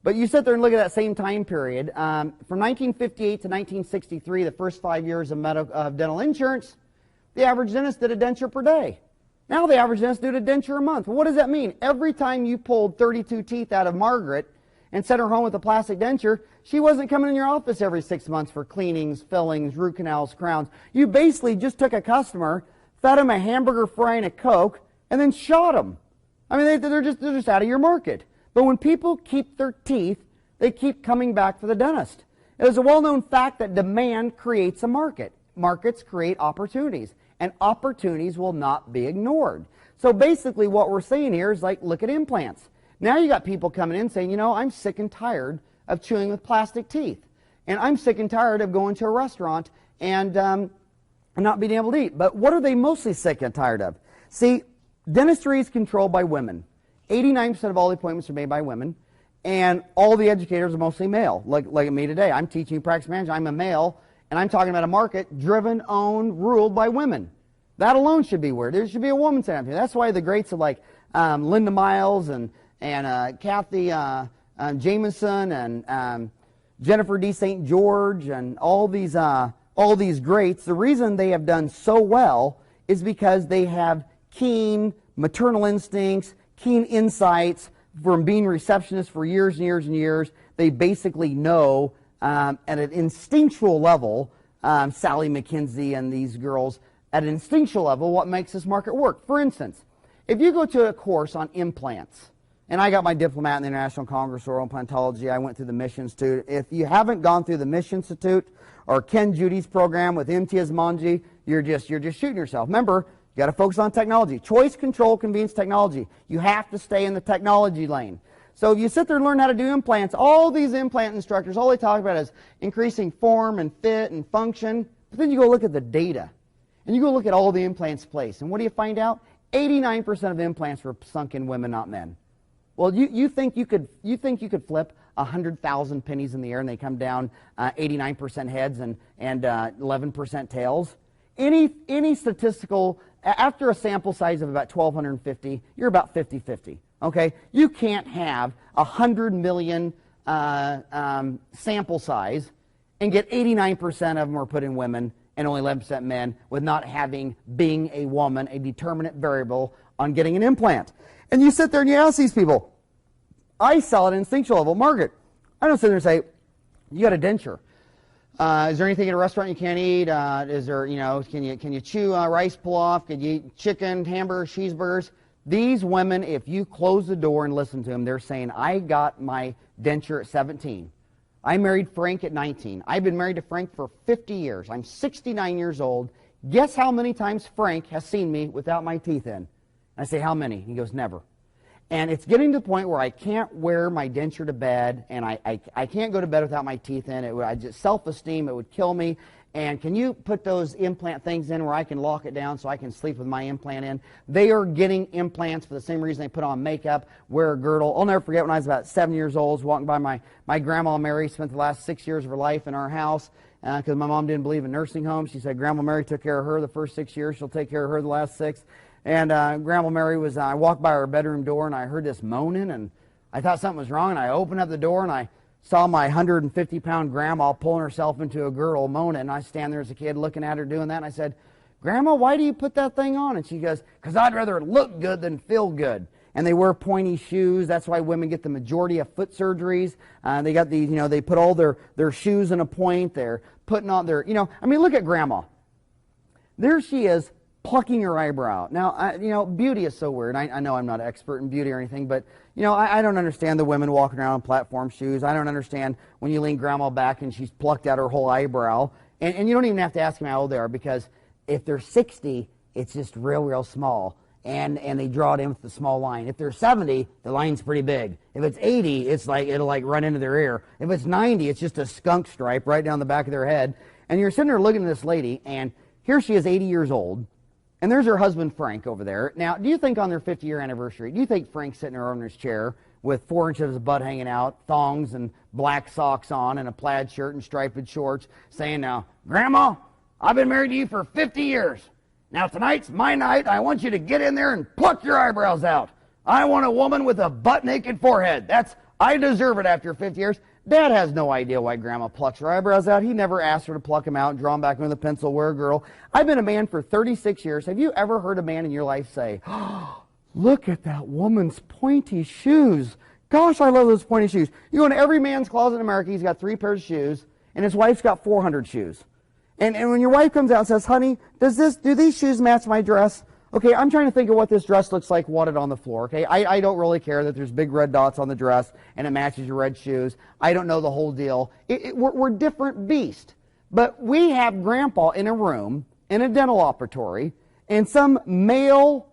But you sit there and look at that same time period. From 1958 to 1963, the first 5 years of dental insurance, the average dentist did a denture per day. Now the average dentist did a denture a month. Well, what does that mean? Every time you pulled 32 teeth out of Margaret and sent her home with a plastic denture, she wasn't coming in your office every 6 months for cleanings, fillings, root canals, crowns. You basically just took a customer, fed them a hamburger fry and a Coke, and then shot them. I mean, they're just out of your market. But when people keep their teeth, they keep coming back for the dentist. It is a well-known fact that demand creates a market. Markets create opportunities, and opportunities will not be ignored. So basically what we're saying here is, like, look at implants. Now you got people coming in saying, you know, I'm sick and tired of chewing with plastic teeth. And I'm sick and tired of going to a restaurant and not being able to eat. But what are they mostly sick and tired of? See, dentistry is controlled by women. 89% of all the appointments are made by women, and all the educators are mostly male, like me today. I'm teaching practice management. I'm a male, and I'm talking about a market driven, owned, ruled by women. That alone should be weird. There should be a woman saying that. That's why the greats of like Linda Miles and Kathy Jamison and Jennifer D. St. George and all these greats, the reason they have done so well is because they have keen maternal instincts, keen insights from being receptionists for years and years and years. They basically know at an instinctual level, Sally McKinsey and these girls, at an instinctual level, what makes this market work. For instance, if you go to a course on implants, and I got my diplomat in the International Congress of Oral Implantology, I went through the Mission Institute. If you haven't gone through the Mission Institute or Ken Judy's program with Imtiaz Manji, you're just shooting yourself. Remember, you got to focus on technology. Choice, control, convenience, technology. You have to stay in the technology lane. So if you sit there and learn how to do implants, all these implant instructors, all they talk about is increasing form and fit and function. But then you go look at the data, and you go look at all the implants placed. And what do you find out? 89% of implants were sunk in women, not men. Well, you think you could flip 100,000 pennies in the air and they come down 89% heads and 11% tails? Any statistical, after a sample size of about 1,250, you're about 50-50. Okay, you can't have 100 million sample size and get 89% of them are put in women and only 11% men, with not having, being a woman, a determinate variable on getting an implant. And you sit there and you ask these people, I sell at an instinctual level market. I don't sit there and say, you got a denture. Is there anything in a restaurant you can't eat? Is there, you know, can you chew rice pull-off? Can you eat chicken, hamburgers, cheeseburgers? These women, if you close the door and listen to them, they're saying, I got my denture at 17. I married Frank at 19. I've been married to Frank for 50 years. I'm 69 years old. Guess how many times Frank has seen me without my teeth in? I say, how many? He goes, never. And it's getting to the point where I can't wear my denture to bed, and I can't go to bed without my teeth in. Self-esteem, it would kill me. And can you put those implant things in where I can lock it down so I can sleep with my implant in? They are getting implants for the same reason they put on makeup, wear a girdle. I'll never forget when I was about 7 years old, I was walking by my grandma Mary, spent the last 6 years of her life in our house because my mom didn't believe in nursing homes. She said Grandma Mary took care of her the first 6 years. She'll take care of her the last 6. And Grandma Mary was, I walked by her bedroom door and I heard this moaning, and I thought something was wrong, and I opened up the door and I saw my 150-pound grandma pulling herself into a girdle moaning, and I stand there as a kid looking at her doing that, and I said, Grandma, why do you put that thing on? And she goes, because I'd rather look good than feel good. And they wear pointy shoes. That's why women get the majority of foot surgeries. They got these, they put all their shoes in a point. They're putting on their, look at Grandma. There she is, plucking her eyebrow. Now, beauty is so weird. I know I'm not an expert in beauty or anything, but, I don't understand the women walking around in platform shoes. I don't understand when you lean Grandma back and she's plucked out her whole eyebrow. And you don't even have to ask them how old they are, because if they're 60, it's just real small. And they draw it in with the small line. If they're 70, the line's pretty big. If it's 80, it's like it'll run into their ear. If it's 90, it's just a skunk stripe right down the back of their head. And you're sitting there looking at this lady, and here she is, 80 years old. And there's her husband, Frank, over there. Now, do you think on their 50-year anniversary, do you think Frank's sitting there on his chair with 4 inches of butt hanging out, thongs and black socks on, and a plaid shirt and striped shorts, saying, now, Grandma, I've been married to you for 50 years. Now, tonight's my night. I want you to get in there and pluck your eyebrows out. I want a woman with a butt-naked forehead. I deserve it after 50 years. Dad has no idea why Grandma plucks her eyebrows out. He never asked her to pluck them out and draw them back with a pencil. We're a girl. I've been a man for 36 years. Have you ever heard a man in your life say, oh, look at that woman's pointy shoes. Gosh, I love those pointy shoes. You go into every man's closet in America, he's got 3 pairs of shoes, and his wife's got 400 shoes. And when your wife comes out and says, honey, do these shoes match my dress? Okay, I'm trying to think of what this dress looks like wadded on the floor, okay? I don't really care that there's big red dots on the dress and it matches your red shoes. I don't know the whole deal. We're different beasts. But we have Grandpa in a room, in a dental operatory, and some male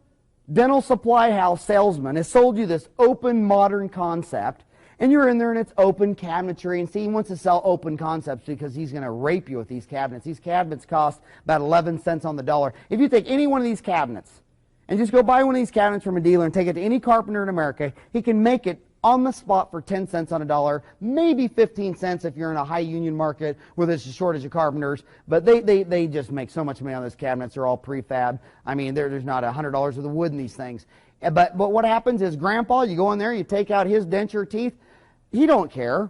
dental supply house salesman has sold you this open modern concept, and you're in there and it's open cabinetry, and see, he wants to sell open concepts because he's going to rape you with these cabinets. These cabinets cost about 11 cents on the dollar. If you take any one of these cabinets and just go buy one of these cabinets from a dealer and take it to any carpenter in America, he can make it on the spot for 10 cents on a dollar, maybe 15 cents if you're in a high union market where there's a shortage of carpenters. But they just make so much money on those cabinets. They're all prefab. I mean, there's not $100 worth of wood in these things. But what happens is Grandpa, you go in there, you take out his denture teeth. He don't care.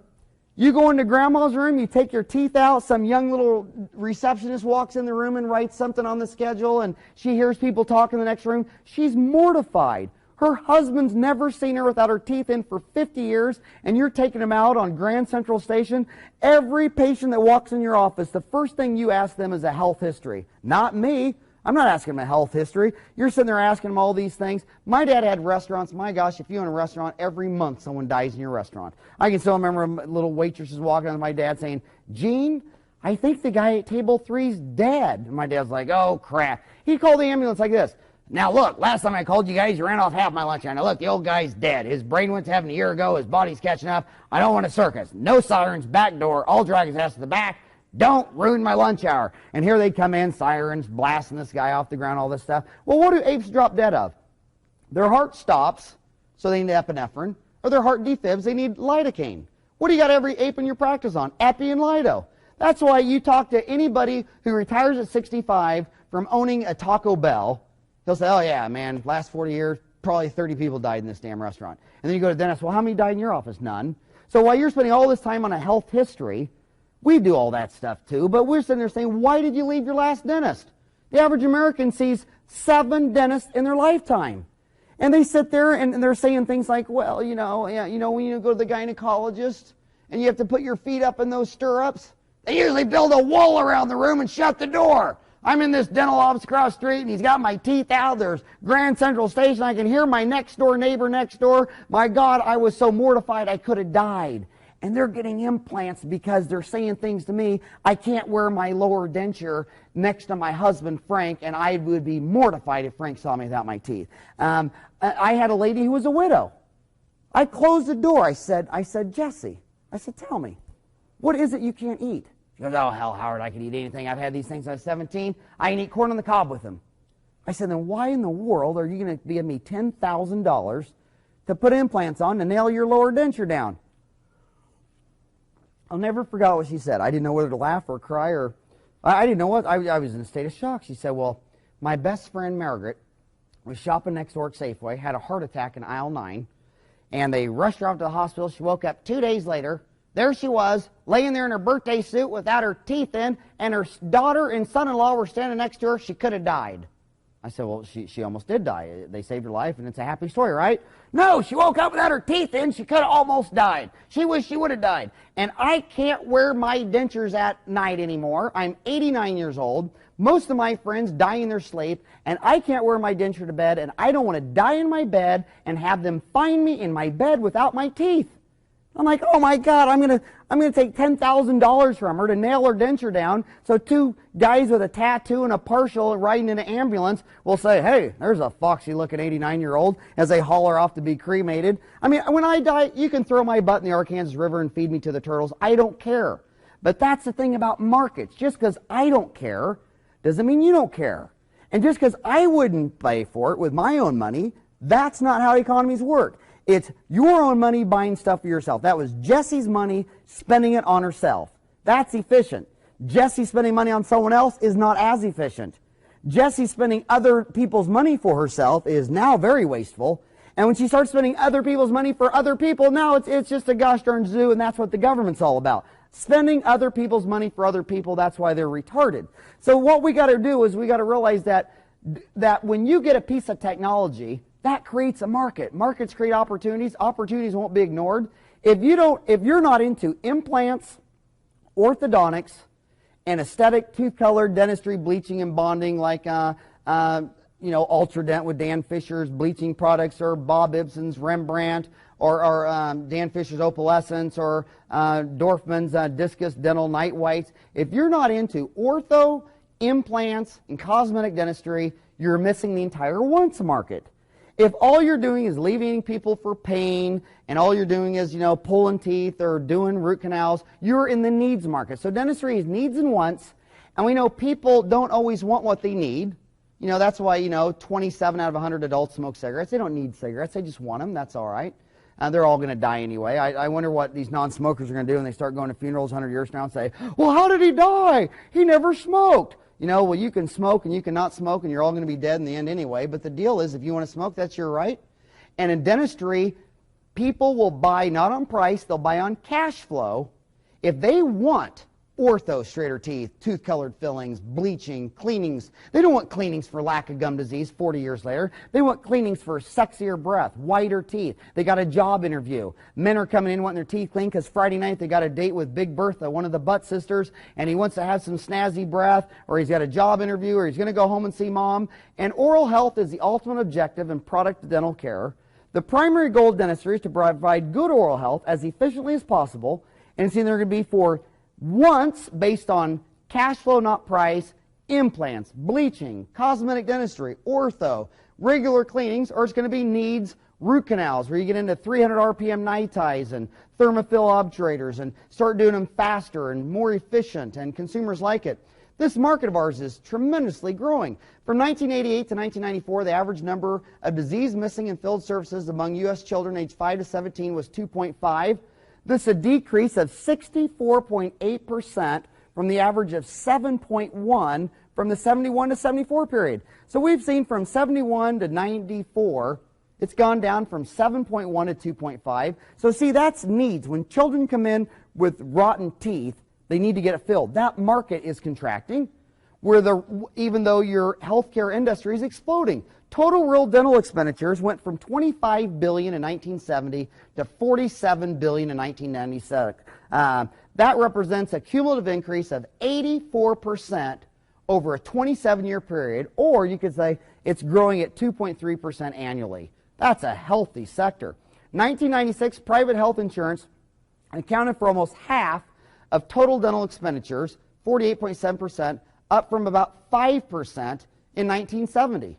You go into Grandma's room, you take your teeth out, some young little receptionist walks in the room and writes something on the schedule, and she hears people talk in the next room. She's mortified. Her husband's never seen her without her teeth in for 50 years, and you're taking them out on Grand Central Station. Every patient that walks in your office, the first thing you ask them is a health history. Not me. I'm not asking them a health history. You're sitting there asking them all these things. My dad had restaurants. My gosh, if you own a restaurant, every month someone dies in your restaurant. I can still remember little waitresses walking with my dad saying, Gene, I think the guy at table 3's dead. And my dad's like, oh, crap. He called the ambulance like this. Now, look, last time I called you guys, you ran off half my lunch hour. Now, look, the old guy's dead. His brain went to heaven a year ago. His body's catching up. I don't want a circus. No sirens, back door. I'll drag his ass to the back. Don't ruin my lunch hour. And here they come in, sirens, blasting this guy off the ground, all this stuff. Well, what do apes drop dead of? Their heart stops, so they need epinephrine, or their heart defibs, they need lidocaine. What do you got every ape in your practice on? Epi and Lido. That's why you talk to anybody who retires at 65 from owning a Taco Bell, he'll say, oh yeah, man, last 40 years, probably 30 people died in this damn restaurant. And then you go to the dentist, well, how many died in your office? None. So while you're spending all this time on a health history, we do all that stuff too, but we're sitting there saying, why did you leave your last dentist? The average American sees 7 dentists in their lifetime. And they sit there and they're saying things like, well, when you go to the gynecologist and you have to put your feet up in those stirrups, they usually build a wall around the room and shut the door. I'm in this dental office across the street and he's got my teeth out. There's Grand Central Station. I can hear my next door neighbor next door. My God, I was so mortified I could have died. And they're getting implants because they're saying things to me. I can't wear my lower denture next to my husband, Frank, and I would be mortified if Frank saw me without my teeth. I had a lady who was a widow. I closed the door. I said, Jesse, I said, tell me, what is it you can't eat? She goes, oh, hell, Howard, I can eat anything. I've had these things since I was 17. I can eat corn on the cob with them. I said, then why in the world are you going to give me $10,000 to put implants on to nail your lower denture down? I'll never forget what she said. I didn't know whether to laugh or cry, or I didn't know what. I was in a state of shock. She said, well, my best friend Margaret was shopping next door at Safeway, had a heart attack in aisle 9, and they rushed her off to the hospital. She woke up 2 days later. There she was, laying there in her birthday suit without her teeth in, and her daughter and son-in-law were standing next to her. She could have died. I said, well, she almost did die. They saved her life, and it's a happy story, right? No, she woke up without her teeth in. She could have almost died. She wished she would have died. And I can't wear my dentures at night anymore. I'm 89 years old. Most of my friends die in their sleep, and I can't wear my denture to bed, and I don't want to die in my bed and have them find me in my bed without my teeth. I'm like, oh my God, I'm gonna take $10,000 from her to nail her denture down, so two guys with a tattoo and a partial riding in an ambulance will say, hey, there's a foxy looking 89-year-old, as they haul her off to be cremated. I mean, when I die, you can throw my butt in the Arkansas River and feed me to the turtles. I don't care. But that's the thing about markets. Just because I don't care doesn't mean you don't care. And just because I wouldn't pay for it with my own money, that's not how economies work. It's your own money buying stuff for yourself. That was Jessie's money, spending it on herself. That's efficient. Jessie spending money on someone else is not as efficient. Jessie spending other people's money for herself is now very wasteful. And when she starts spending other people's money for other people, now it's just a gosh darn zoo, and that's what the government's all about. Spending other people's money for other people, that's why they're retarded. So what we got to do is we got to realize that when you get a piece of technology, that creates a market. Markets create opportunities. Opportunities won't be ignored. If you're not into implants, orthodontics, and aesthetic tooth-colored dentistry, bleaching and bonding, like Ultradent with Dan Fisher's bleaching products, or Bob Ibsen's Rembrandt, or Dan Fisher's Opalescence, or Dorfman's Discus Dental Night Whites. If you're not into ortho, implants, and cosmetic dentistry, you're missing the entire wants market. If all you're doing is alleviating people for pain, and all you're doing is, pulling teeth or doing root canals, you're in the needs market. So dentistry is needs and wants, and we know people don't always want what they need. That's why, 27 out of 100 adults smoke cigarettes. They don't need cigarettes. They just want them. That's all right. They're all going to die anyway. I wonder what these non-smokers are going to do when they start going to funerals 100 years from now and say, well, how did he die? He never smoked. Well, you can smoke and you can not smoke, and you're all going to be dead in the end anyway. But the deal is, if you want to smoke, that's your right. And in dentistry, people will buy not on price, they'll buy on cash flow. If they want ortho, straighter teeth, tooth-colored fillings, bleaching, cleanings. They don't want cleanings for lack of gum disease 40 years later. They want cleanings for sexier breath, whiter teeth. They got a job interview. Men are coming in wanting their teeth clean because Friday night they got a date with Big Bertha, one of the Butt sisters, and he wants to have some snazzy breath, or he's got a job interview, or he's going to go home and see mom. And oral health is the ultimate objective in product dental care. The primary goal of dentistry is to provide good oral health as efficiently as possible, and it's either going to be for wants based on cash flow, not price, implants, bleaching, cosmetic dentistry, ortho, regular cleanings, or it's going to be needs, root canals, where you get into 300 RPM NiTis and thermophil obturators and start doing them faster and more efficient, and consumers like it. This market of ours is tremendously growing. From 1988 to 1994, the average number of disease-missing and filled surfaces among U.S. children aged 5 to 17 was 2.5. This is a decrease of 64.8% from the average of 7.1 from the 71 to 74 period. So we've seen from 71 to 94, it's gone down from 7.1 to 2.5. So see, that's needs. When children come in with rotten teeth, they need to get it filled. That market is contracting, even though your healthcare industry is exploding. Total real dental expenditures went from $25 billion in 1970 to $47 billion in 1996. That represents a cumulative increase of 84% over a 27-year period, or you could say it's growing at 2.3% annually. That's a healthy sector. 1996, private health insurance accounted for almost half of total dental expenditures, 48.7%, up from about 5% in 1970.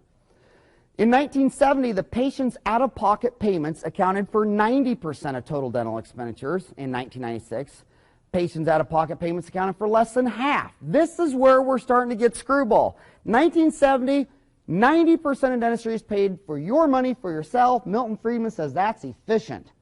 In 1970, the patient's out-of-pocket payments accounted for 90% of total dental expenditures. In 1996, patients' out-of-pocket payments accounted for less than half. This is where we're starting to get screwball. 1970, 90% of dentistry is paid for your money for yourself. Milton Friedman says that's efficient.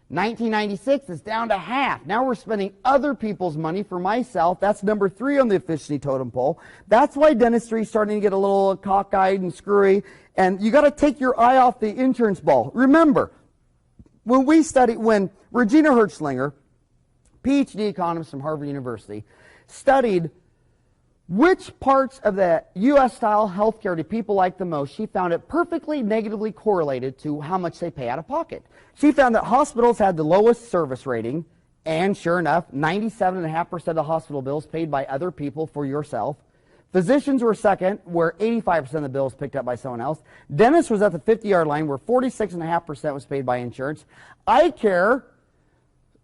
1996, it's down to half. Now we're spending other people's money for myself. That's number 3 on the efficiency totem pole. That's why dentistry is starting to get a little cockeyed and screwy. And you got to take your eye off the insurance ball. Remember, when Regina Hertzlinger, PhD economist from Harvard University, studied which parts of the U.S.-style healthcare do people like the most, she found it perfectly negatively correlated to how much they pay out of pocket. She found that hospitals had the lowest service rating, and sure enough, 97.5% of the hospital bills paid by other people for yourself. Physicians were second, where 85% of the bills picked up by someone else. Dentists was at the 50-yard line, where 46.5% was paid by insurance. Eye care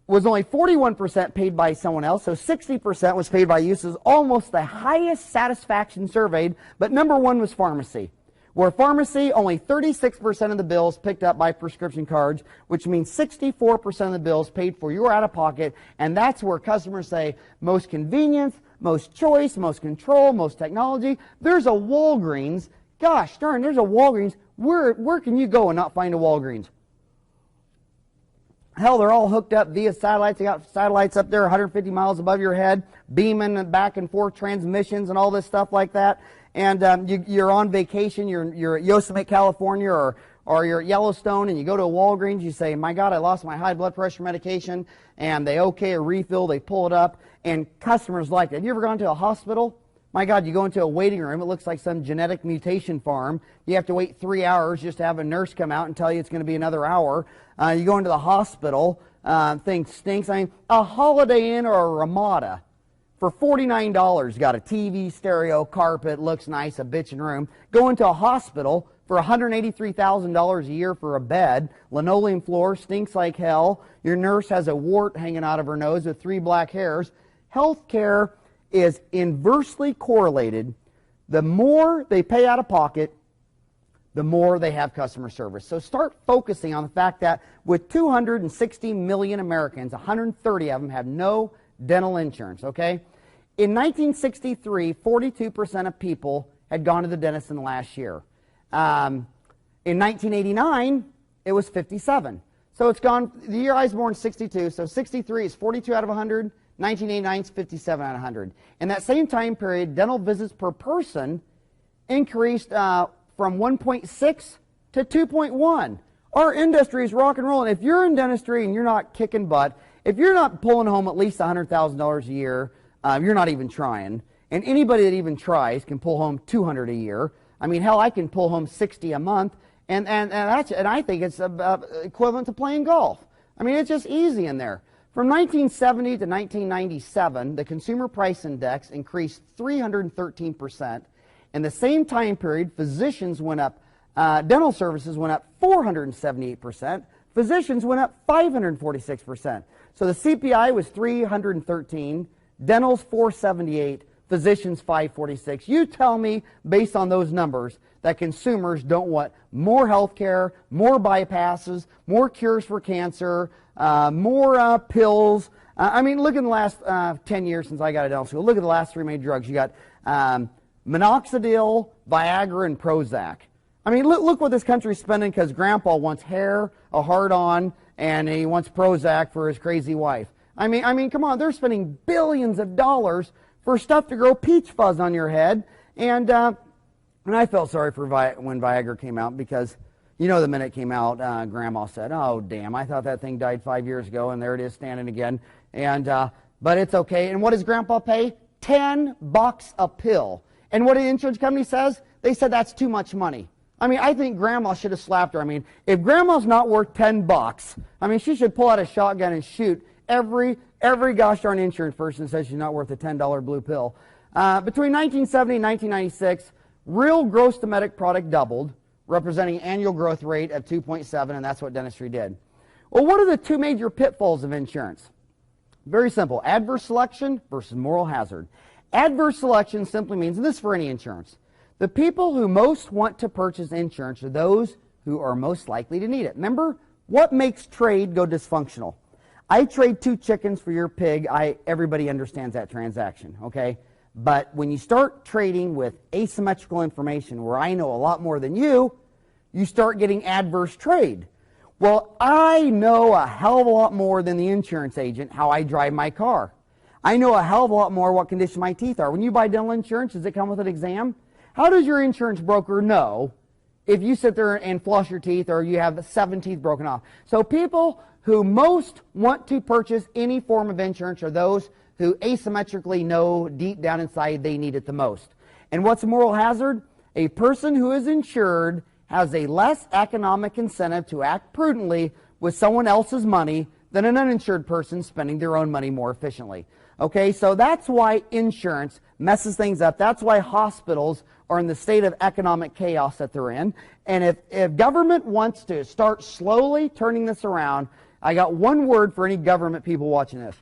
was only 41% paid by someone else, so 60% was paid by you. This is almost the highest satisfaction surveyed, but number 1 was pharmacy, where pharmacy, only 36% of the bills picked up by prescription cards, which means 64% of the bills paid for your out-of-pocket, and that's where customers say most convenience, most choice, most control, most technology. There's a Walgreens. Gosh darn, there's a Walgreens. Where can you go and not find a Walgreens? Hell, they're all hooked up via satellites. They got satellites up there 150 miles above your head, beaming back and forth transmissions and all this stuff like that. And you're on vacation, you're at Yosemite, California, or you're at Yellowstone, and you go to a Walgreens, you say, my God, I lost my high blood pressure medication, and they okay a refill, they pull it up, and customers like it. Have you ever gone to a hospital? My God, you go into a waiting room, it looks like some genetic mutation farm. You have to wait 3 hours just to have a nurse come out and tell you it's going to be another hour. You go into the hospital, thing stinks. I mean, a Holiday Inn or a Ramada for $49, got a TV, stereo, carpet, looks nice, a bitchin' room. Go into a hospital for $183,000 a year for a bed, linoleum floor, stinks like hell. Your nurse has a wart hanging out of her nose with 3 black hairs. Healthcare is inversely correlated. The more they pay out of pocket, the more they have customer service. So start focusing on the fact that with 260 million Americans, 130 of them have no dental insurance, okay? In 1963, 42% of people had gone to the dentist in the last year. In 1989, it was 57. So it's gone, the year I was born, 62, so 63 is 42 out of 100. 1989 is 57 out of 100. In that same time period, dental visits per person increased from 1.6 to 2.1. Our industry is rock and rolling. If you're in dentistry and you're not kicking butt, if you're not pulling home at least $100,000 a year, you're not even trying. And anybody that even tries can pull home $200 a year. I mean, hell, I can pull home $60 a month, and I think it's equivalent to playing golf. I mean, it's just easy in there. From 1970 to 1997, the Consumer Price Index increased 313%. In the same time period, physicians went up, dental services went up 478%. Physicians went up 546%. So the CPI was 313, dental's 478, physicians 546. You tell me, based on those numbers, that consumers don't want more health care, more bypasses, more cures for cancer, more pills. I mean, look in the last 10 years since I got out of dental school. Look at the last 3 main drugs. You got minoxidil, Viagra, and Prozac. I mean, look what this country's spending because Grandpa wants hair, a hard-on, and he wants Prozac for his crazy wife. I mean, come on, they're spending billions of dollars for stuff to grow peach fuzz on your head. And I felt sorry for when Viagra came out because, you know, the minute it came out, Grandma said, "Oh, damn, I thought that thing died 5 years ago, and there it is standing again." And but it's okay. And what does Grandpa pay? $10 a pill. And what the insurance company says? They said that's too much money. I mean, I think Grandma should have slapped her. I mean, if Grandma's not worth $10, I mean, she should pull out a shotgun and shoot every gosh darn insurance person that says she's not worth a $10 blue pill. Between 1970 and 1996, real gross domestic product doubled, representing an annual growth rate of 2.7, and that's what dentistry did. Well, what are the 2 major pitfalls of insurance? Very simple. Adverse selection versus moral hazard. Adverse selection simply means, and this is for any insurance, The people who most want to purchase insurance are those who are most likely to need it. Remember, what makes trade go dysfunctional? I trade 2 chickens for your pig. Everybody understands that transaction, okay? But when you start trading with asymmetrical information where I know a lot more than you start getting adverse trade. Well, I know a hell of a lot more than the insurance agent how I drive my car. I know a hell of a lot more what condition my teeth are. When you buy dental insurance, does it come with an exam? How does your insurance broker know if you sit there and floss your teeth or you have 7 teeth broken off? So people who most want to purchase any form of insurance are those who asymmetrically know deep down inside they need it the most. And what's a moral hazard? A person who is insured has a less economic incentive to act prudently with someone else's money than an uninsured person spending their own money more efficiently. Okay, so that's why insurance messes things up. That's why hospitals are in the state of economic chaos that they're in. And if government wants to start slowly turning this around, I got one word for any government people watching this.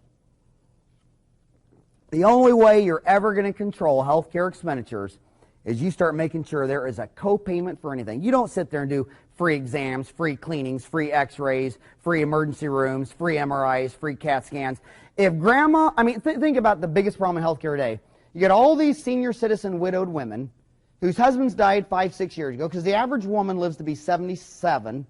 The only way you're ever going to control healthcare expenditures is you start making sure there is a co-payment for anything. You don't sit there and do free exams, free cleanings, free x-rays, free emergency rooms, free MRIs, free CAT scans. If grandma, think about the biggest problem in healthcare today. You get all these senior citizen widowed women whose husbands died 5-6 years ago, because the average woman lives to be 77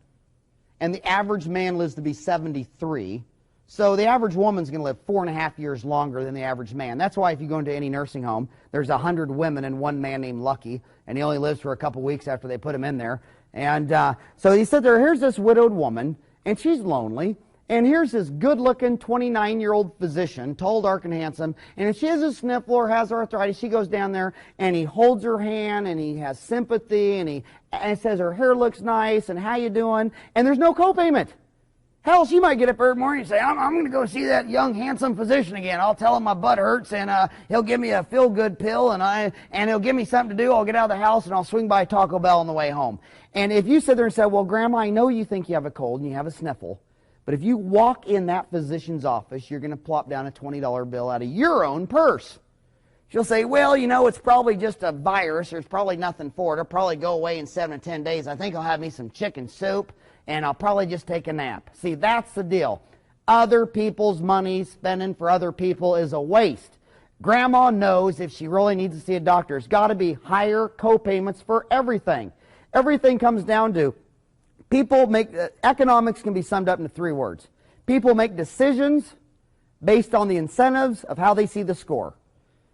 and the average man lives to be 73. So the average woman's going to live 4.5 years longer than the average man. That's why if you go into any nursing home, there's 100 women and one man named Lucky, and he only lives for a couple weeks after they put him in there. And so he said here's this widowed woman, and she's lonely, and here's this good-looking 29-year-old physician, tall, dark, and handsome, and if she has a sniffle or has arthritis, she goes down there, and he holds her hand, and he has sympathy, and he says her hair looks nice, and how you doing? And there's no co-payment. Hell, she might get up every morning and say, I'm going to go see that young, handsome physician again. I'll tell him my butt hurts, and he'll give me a feel-good pill, and he'll give me something to do. I'll get out of the house, and I'll swing by Taco Bell on the way home. And if you sit there and say, well, Grandma, I know you think you have a cold and you have a sniffle, but if you walk in that physician's office, you're going to plop down a $20 bill out of your own purse. She'll say, well, it's probably just a virus. There's probably nothing for it. It'll probably go away in 7 to 10 days. I think I'll have me some chicken soup, and I'll probably just take a nap. See, that's the deal. Other people's money spending for other people is a waste. Grandma knows if she really needs to see a doctor, it's got to be higher co-payments for everything. Everything comes down to economics can be summed up into 3 words. People make decisions based on the incentives of how they see the score.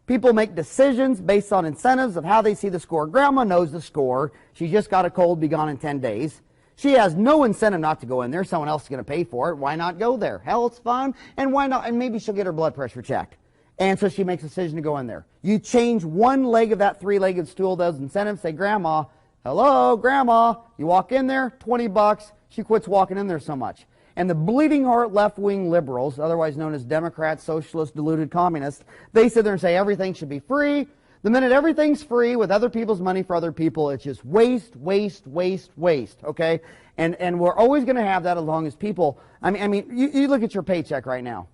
People make decisions based on incentives of how they see the score. Grandma knows the score. She just got a cold, be gone in 10 days. She has no incentive not to go in there. Someone else is going to pay for it. Why not go there? Hell, it's fun. And why not? And maybe she'll get her blood pressure checked. And so she makes a decision to go in there. You change one leg of that 3-legged stool, those incentives, say, Grandma, hello, Grandma. You walk in there, $20. She quits walking in there so much. And the bleeding heart left-wing liberals, otherwise known as Democrats, socialists, deluded communists, they sit there and say everything should be free. The minute everything's free with other people's money for other people, it's just waste, waste, waste, waste, okay? And we're always going to have that as long as people, you look at your paycheck right now.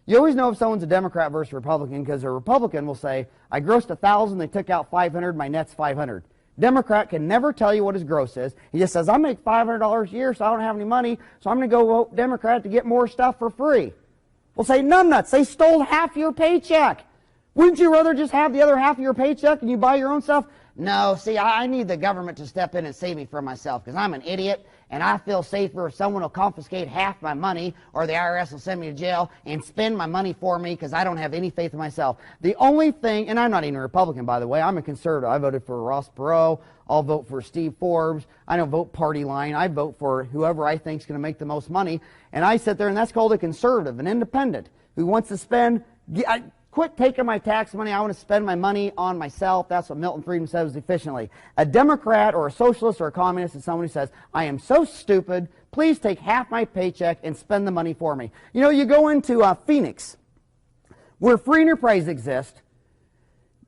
You always know if someone's a Democrat versus Republican because a Republican will say, I grossed 1,000, they took out 500, my net's 500. Democrat can never tell you what his gross is. He just says, I make $500 a year, so I don't have any money, so I'm going to go vote Democrat to get more stuff for free. Well, say, numbnuts, they stole half your paycheck. Wouldn't you rather just have the other half of your paycheck and you buy your own stuff? No, see, I need the government to step in and save me from myself because I'm an idiot and I feel safer if someone will confiscate half my money or the IRS will send me to jail and spend my money for me because I don't have any faith in myself. The only thing, and I'm not even a Republican, by the way, I'm a conservative. I voted for Ross Perot. I'll vote for Steve Forbes. I don't vote party line. I vote for whoever I think is going to make the most money. And I sit there, and that's called a conservative, an independent, who wants to spend... Quit taking my tax money. I want to spend my money on myself. That's what Milton Friedman says efficiently. A Democrat or a socialist or a communist is someone who says, I am so stupid. Please take half my paycheck and spend the money for me. You go into Phoenix, where free enterprise exists.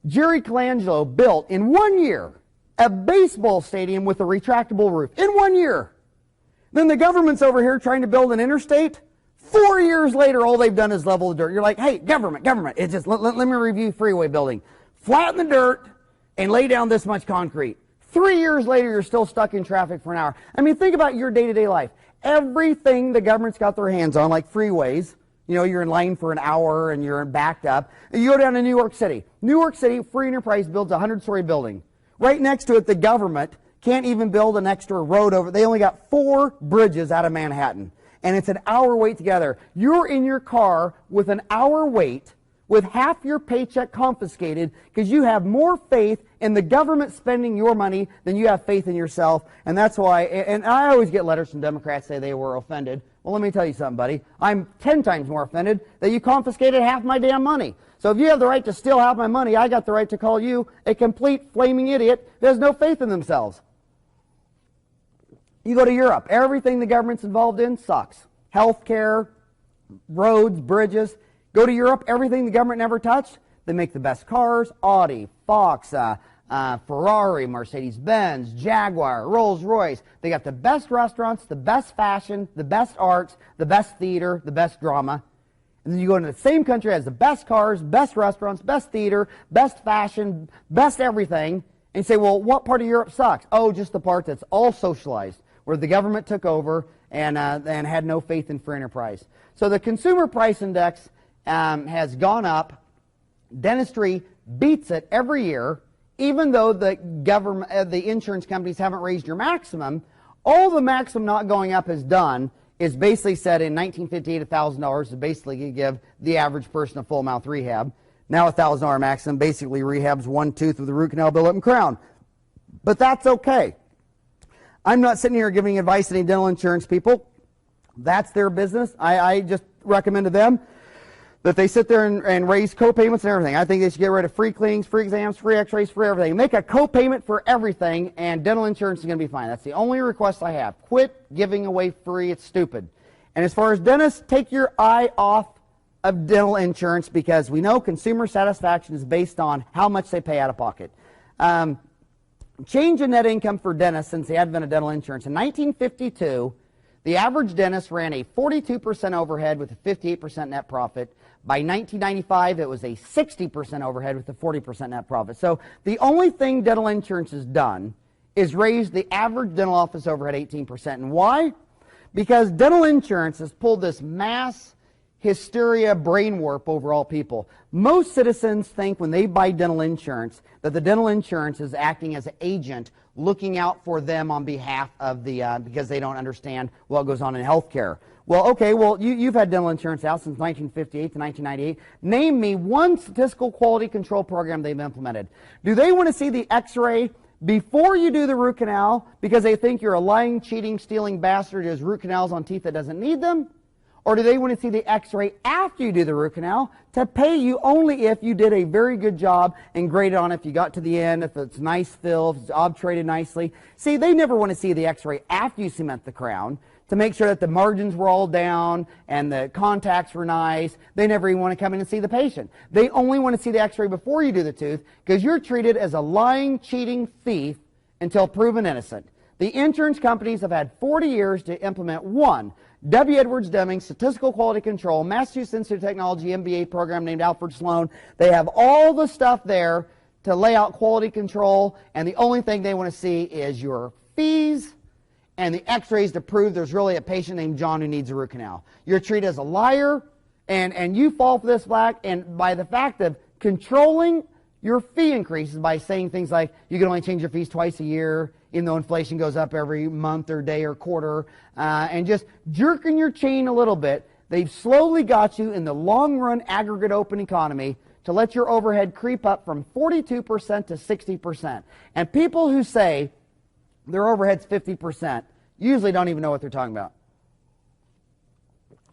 Jerry Colangelo built in 1 year a baseball stadium with a retractable roof. In 1 year. Then the government's over here trying to build an interstate. 4 years later, all they've done is level the dirt. You're like, hey, government, it's just, let me review freeway building. Flatten the dirt, and lay down this much concrete. 3 years later, you're still stuck in traffic for an hour. I mean, think about your day-to-day life. Everything the government's got their hands on, like freeways, you know, you're in line for an hour and you're backed up. You go down to New York City. New York City, free enterprise builds a 100-story building. Right next to it, the government can't even build an extra road over. They only got 4 bridges out of Manhattan. And it's an hour wait together. You're in your car with an hour wait, with half your paycheck confiscated because you have more faith in the government spending your money than you have faith in yourself. And that's why, and I always get letters from Democrats say they were offended. Well, let me tell you something, buddy. I'm 10 times more offended that you confiscated half my damn money. So if you have the right to steal half my money, I got the right to call you a complete flaming idiot who has no faith in themselves. You go to Europe. Everything the government's involved in sucks. Healthcare, roads, bridges. Go to Europe, everything the government never touched. They make the best cars, Audi, Fox, Ferrari, Mercedes-Benz, Jaguar, Rolls-Royce. They got the best restaurants, the best fashion, the best arts, the best theater, the best drama. And then you go into the same country that has the best cars, best restaurants, best theater, best fashion, best everything. And you say, well, what part of Europe sucks? Oh, just the part that's all socialized, where the government took over and had no faith in free enterprise. So the consumer price index has gone up. Dentistry beats it every year, even though the government, the insurance companies haven't raised your maximum. All the maximum not going up has done is basically said in 1958 $1,000 to basically give the average person a full mouth rehab. Now $1,000 maximum basically rehabs one tooth with a root canal, billet, and crown. But that's okay. I'm not sitting here giving advice to any dental insurance people. That's their business. I just recommend to them that they sit there and raise co-payments and everything. I think they should get rid of free cleanings, free exams, free x-rays, free everything. Make a co-payment for everything, and dental insurance is going to be fine. That's the only request I have. Quit giving away free. It's stupid. And as far as dentists, take your eye off of dental insurance, because we know consumer satisfaction is based on how much they pay out of pocket. Change in net income for dentists since the advent of dental insurance. In 1952, the average dentist ran a 42% overhead with a 58% net profit. By 1995, it was a 60% overhead with a 40% net profit. So the only thing dental insurance has done is raise the average dental office overhead 18%. And why? Because dental insurance has pulled this mass hysteria brain warp over all people. Most citizens think when they buy dental insurance that the dental insurance is acting as an agent looking out for them on behalf of the, because they don't understand what goes on in healthcare. Well, okay, well, you've had dental insurance out since 1958 to 1998. Name me one statistical quality control program they've implemented. Do they want to see the x-ray before you do the root canal because they think you're a lying, cheating, stealing bastard who has root canals on teeth that doesn't need them? Or do they want to see the x-ray after you do the root canal to pay you only if you did a very good job and graded on if you got to the end, if it's nice fill, if it's obturated nicely? See, they never want to see the x-ray after you cement the crown to make sure that the margins were all down and the contacts were nice. They never even want to come in and see the patient. They only want to see the x-ray before you do the tooth because you're treated as a lying, cheating thief until proven innocent. The insurance companies have had 40 years to implement one W. Edwards Deming Statistical Quality Control, Massachusetts Institute of Technology MBA program named Alfred Sloan. They have all the stuff there to lay out quality control, and the only thing they want to see is your fees and the x-rays to prove there's really a patient named John who needs a root canal. You're treated as a liar, and you fall for this black, and by the fact of controlling your fee increases by saying things like you can only change your fees twice a year, even though inflation goes up every month or day or quarter, and just jerking your chain a little bit, they've slowly got you in the long-run aggregate open economy to let your overhead creep up from 42% to 60%. And people who say their overhead's 50% usually don't even know what they're talking about.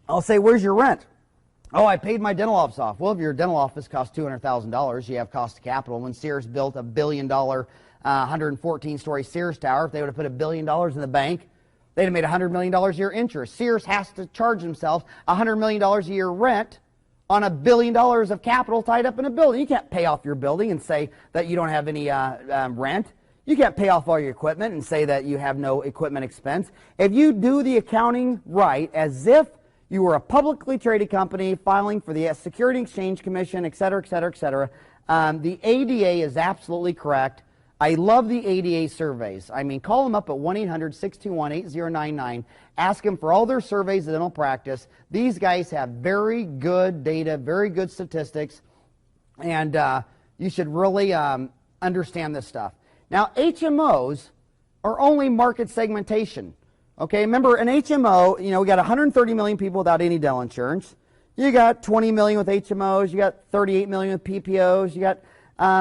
I'll say, where's your rent? Oh, I paid my dental office off. Well, if your dental office costs $200,000, you have cost of capital. When Sears built a $1 billion 114-story Sears tower, if they would have put $1 billion in the bank, they'd have made $100 million a year interest. Sears has to charge themselves $100 million a year rent on $1 billion of capital tied up in a building. You can't pay off your building and say that you don't have any rent. You can't pay off all your equipment and say that you have no equipment expense. If you do the accounting right, as if you were a publicly traded company filing for the Security and Exchange Commission, et cetera, et cetera, et cetera, The ADA is absolutely correct. I love the ADA surveys. I mean, call them up at 1-800-621-8099. Ask them for all their surveys of dental practice. These guys have very good data, very good statistics, and you should really understand this stuff. Now, HMOs are only market segmentation. Okay, remember, an HMO, you know, we got 130 million people without any dental insurance. You got 20 million with HMOs. You got 38 million with PPOs. You got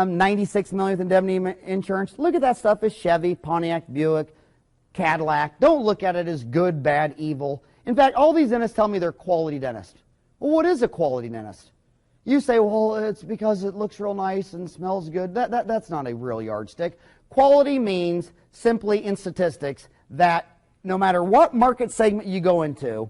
96 million with indemnity insurance. Look at that stuff as Chevy, Pontiac, Buick, Cadillac. Don't look at it as good, bad, evil. In fact, all these dentists tell me they're quality dentists. Well, what is a quality dentist? You say, well, it's because it looks real nice and smells good. That's not a real yardstick. Quality means simply in statistics that no matter what market segment you go into,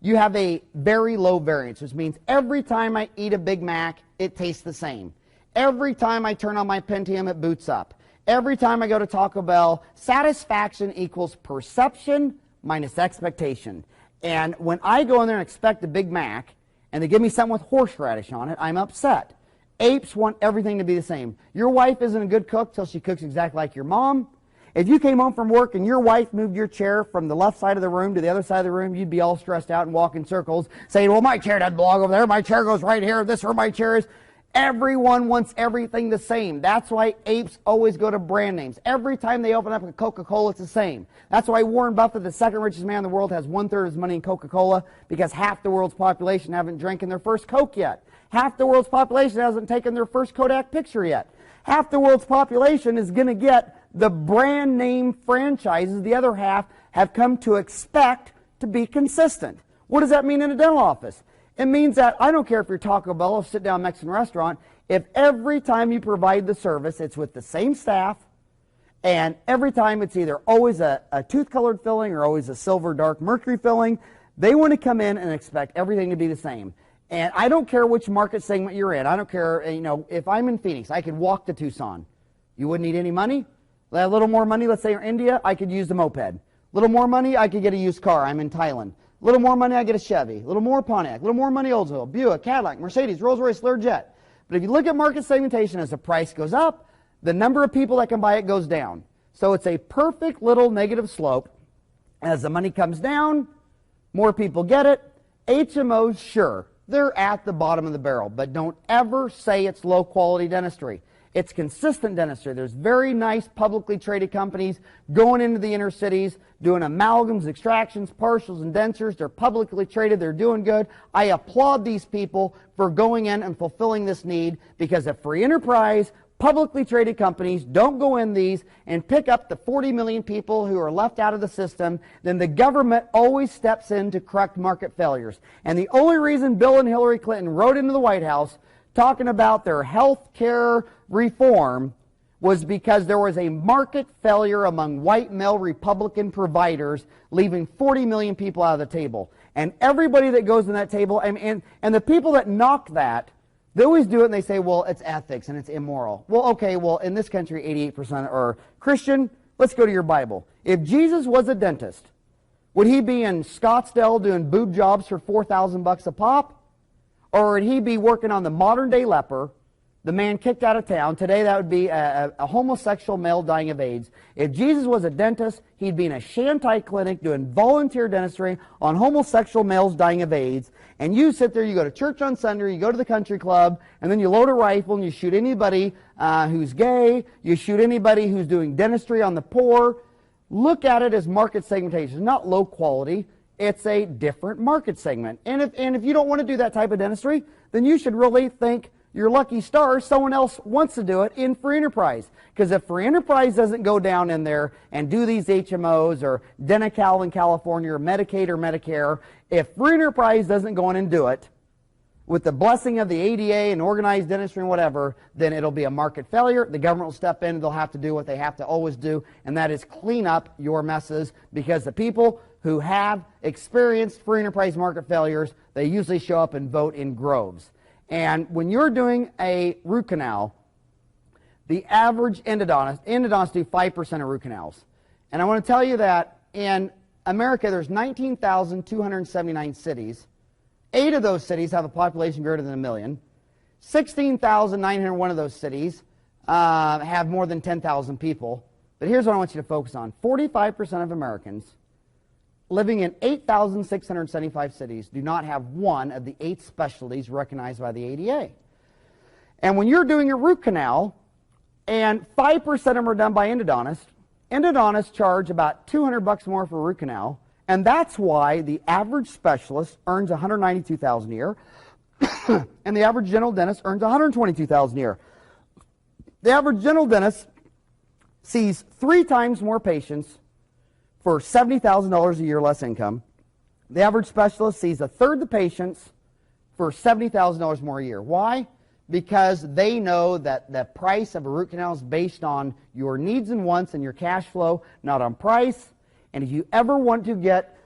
you have a very low variance, which means every time I eat a Big Mac, it tastes the same. Every time I turn on my Pentium, it boots up. Every time I go to Taco Bell, satisfaction equals perception minus expectation. And when I go in there and expect a Big Mac, and they give me something with horseradish on it, I'm upset. Apes want everything to be the same. Your wife isn't a good cook till she cooks exactly like your mom. If you came home from work and your wife moved your chair from the left side of the room to the other side of the room, you'd be all stressed out and walk in circles saying, well, my chair doesn't belong over there. My chair goes right here. This is where my chair is. Everyone wants everything the same. That's why apes always go to brand names. Every time they open up a Coca-Cola, it's the same. That's why Warren Buffett, the second richest man in the world, has 1/3 of his money in Coca-Cola, because half the world's population haven't drinking their first Coke yet. Half the world's population hasn't taken their first Kodak picture yet. Half the world's population is going to get the brand name franchises. The other half have come to expect to be consistent. What does that mean in a dental office? It means that I don't care if you're Taco Bell or sit-down Mexican restaurant, if every time you provide the service, it's with the same staff, and every time it's either always a tooth-colored filling or always a silver dark mercury filling, they want to come in and expect everything to be the same. And I don't care which market segment you're in. I don't care, you know, if I'm in Phoenix, I could walk to Tucson. You wouldn't need any money? A little more money, let's say you're in India, I could use the moped. A little more money, I could get a used car. I'm in Thailand. A little more money, I get a Chevy. A little more Pontiac. A little more money, Oldsmobile, Buick, Cadillac, Mercedes, Rolls-Royce, Learjet. But if you look at market segmentation, as the price goes up, the number of people that can buy it goes down. So it's a perfect little negative slope. As the money comes down, more people get it. HMOs, sure, they're at the bottom of the barrel, but don't ever say it's low-quality dentistry. It's consistent dentistry. There's very nice publicly traded companies going into the inner cities, doing amalgams, extractions, partials, and dentures. They're publicly traded. They're doing good. I applaud these people for going in and fulfilling this need, because if free enterprise, publicly traded companies don't go in these and pick up the 40 million people who are left out of the system, then the government always steps in to correct market failures. And the only reason Bill and Hillary Clinton rode into the White House talking about their health care reform was because there was a market failure among white male Republican providers, leaving 40 million people out of the table. And everybody that goes in that table, and the people that knock that, they always do it and they say, well, it's ethics and it's immoral. Well, okay, well, in this country, 88% are Christian. Let's go to your Bible. If Jesus was a dentist, would he be in Scottsdale doing boob jobs for $4,000 a pop? Or would he be working on the modern-day leper, the man kicked out of town? Today that would be a homosexual male dying of AIDS. If Jesus was a dentist, he'd be in a Shanghai clinic doing volunteer dentistry on homosexual males dying of AIDS. And you sit there, you go to church on Sunday, you go to the country club, and then you load a rifle and you shoot anybody who's gay, you shoot anybody who's doing dentistry on the poor. Look at it as market segmentation, not low quality. It's a different market segment. And if you don't want to do that type of dentistry, then you should really think you're lucky stars someone else wants to do it in free enterprise. Because if free enterprise doesn't go down in there and do these HMOs or Denti-Cal in California or Medicaid or Medicare, if free enterprise doesn't go in and do it with the blessing of the ADA and organized dentistry and whatever, then it'll be a market failure. The government will step in and they'll have to do what they have to always do, and that is clean up your messes, because the people who have experienced free enterprise market failures, they usually show up and vote in groves. And when you're doing a root canal, the average endodontists do 5% of root canals. And I want to tell you that in America, there's 19,279 cities. 8 of those cities have a population greater than 1 million. 16,901 of those cities have more than 10,000 people. But here's what I want you to focus on. 45% of Americans living in 8,675 cities do not have one of the 8 specialties recognized by the ADA. And when you're doing a root canal, and 5% of them are done by endodontists, endodontists charge about $200 more for a root canal, and that's why the average specialist earns $192,000 a year, and the average general dentist earns $122,000 a year. The average general dentist sees 3 times more patients for $70,000 a year less income. The average specialist sees 1/3 the patients for $70,000 more a year. Why? Because they know that the price of a root canal is based on your needs and wants and your cash flow, not on price. And if you ever want to get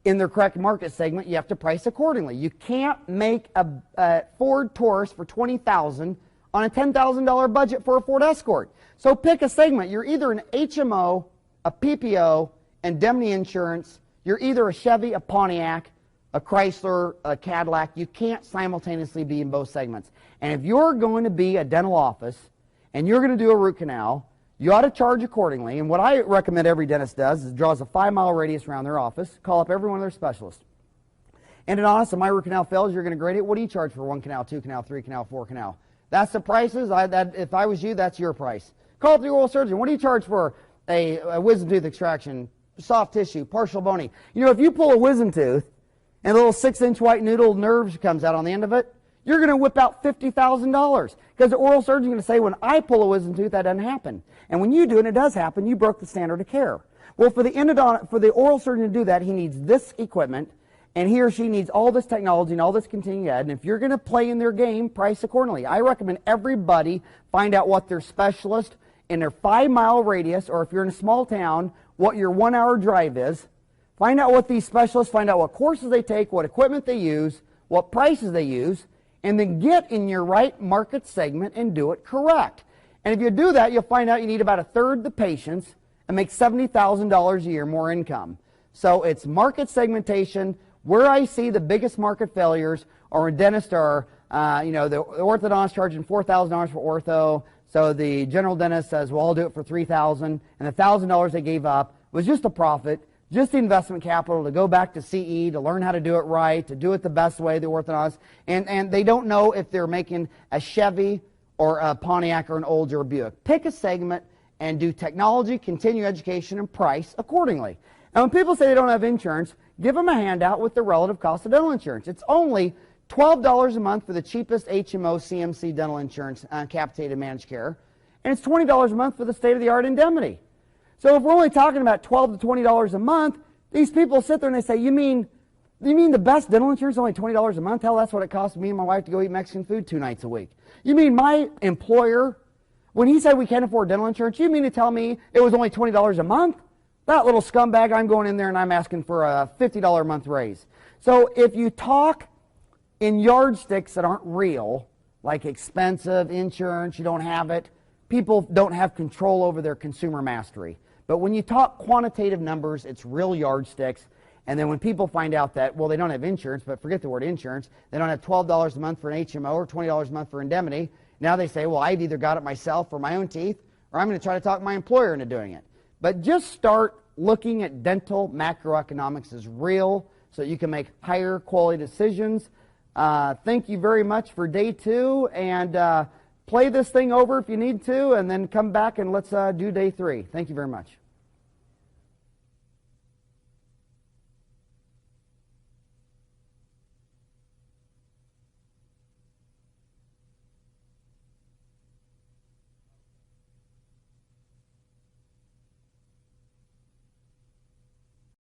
in their correct market segment, you have to price accordingly. You can't make a Ford Taurus for $20,000 on a $10,000 budget for a Ford Escort. So pick a segment. You're either an HMO, a PPO, indemnity insurance. You're either a Chevy, a Pontiac, a Chrysler, a Cadillac. You can't simultaneously be in both segments. And if you're going to be a dental office and you're going to do a root canal, you ought to charge accordingly. And what I recommend every dentist does is draws a 5-mile radius around their office, call up every one of their specialists. Endodontist, if my root canal fails, you're going to grade it. What do you charge for 1 canal, 2 canal, 3 canal, 4 canal? That's the prices. If I was you, that's your price. Call up the oral surgeon. What do you charge for a wisdom tooth extraction, soft tissue, partial bony? You know, if you pull a wisdom tooth and a little 6-inch white noodle nerve comes out on the end of it, you're going to whip out $50,000 because the oral surgeon is going to say, when I pull a wisdom tooth, that doesn't happen. And when you do, and it does happen, you broke the standard of care. Well, for the oral surgeon to do that, he needs this equipment, and he or she needs all this technology and all this continuing ed. And if you're going to play in their game, price accordingly. I recommend everybody find out what their specialist in their 5-mile radius, or if you're in a small town, what your 1-hour drive is. Find out what these specialists, find out what courses they take, what equipment they use, what prices they use, and then get in your right market segment and do it correct. And if you do that, you'll find out you need about 1/3 the patients and make $70,000 a year more income. So it's market segmentation. Where I see the biggest market failures are when dentists are, the orthodontist charging $4,000 for ortho. So the general dentist says, well, I'll do it for $3,000. And the $1,000 they gave up was just a profit, just the investment capital to go back to CE, to learn how to do it right, to do it the best way, the orthodontist. And they don't know if they're making a Chevy or a Pontiac or an Olds or a Buick. Pick a segment and do technology, continue education, and price accordingly. And when people say they don't have insurance, give them a handout with the relative cost of dental insurance. It's only $12 a month for the cheapest HMO CMC dental insurance, capitated managed care, and it's $20 a month for the state-of-the-art indemnity. So if we're only talking about $12 to $20 a month, these people sit there and they say, you mean the best dental insurance is only $20 a month? Hell, that's what it costs me and my wife to go eat Mexican food 2 nights a week. You mean my employer, when he said we can't afford dental insurance, you mean to tell me it was only $20 a month? That little scumbag, I'm going in there and I'm asking for a $50 a month raise. So if you talk in yardsticks that aren't real, like expensive insurance, you don't have it, people don't have control over their consumer mastery. But when you talk quantitative numbers, it's real yardsticks. And then when people find out that, well, they don't have insurance, but forget the word insurance, they don't have $12 a month for an HMO or $20 a month for indemnity, now they say, well, I've either got it myself for my own teeth, or I'm going to try to talk my employer into doing it. But just start looking at dental macroeconomics as real so that you can make higher quality decisions. Thank you very much for day 2, and play this thing over if you need to, and then come back and let's do day 3. Thank you very much.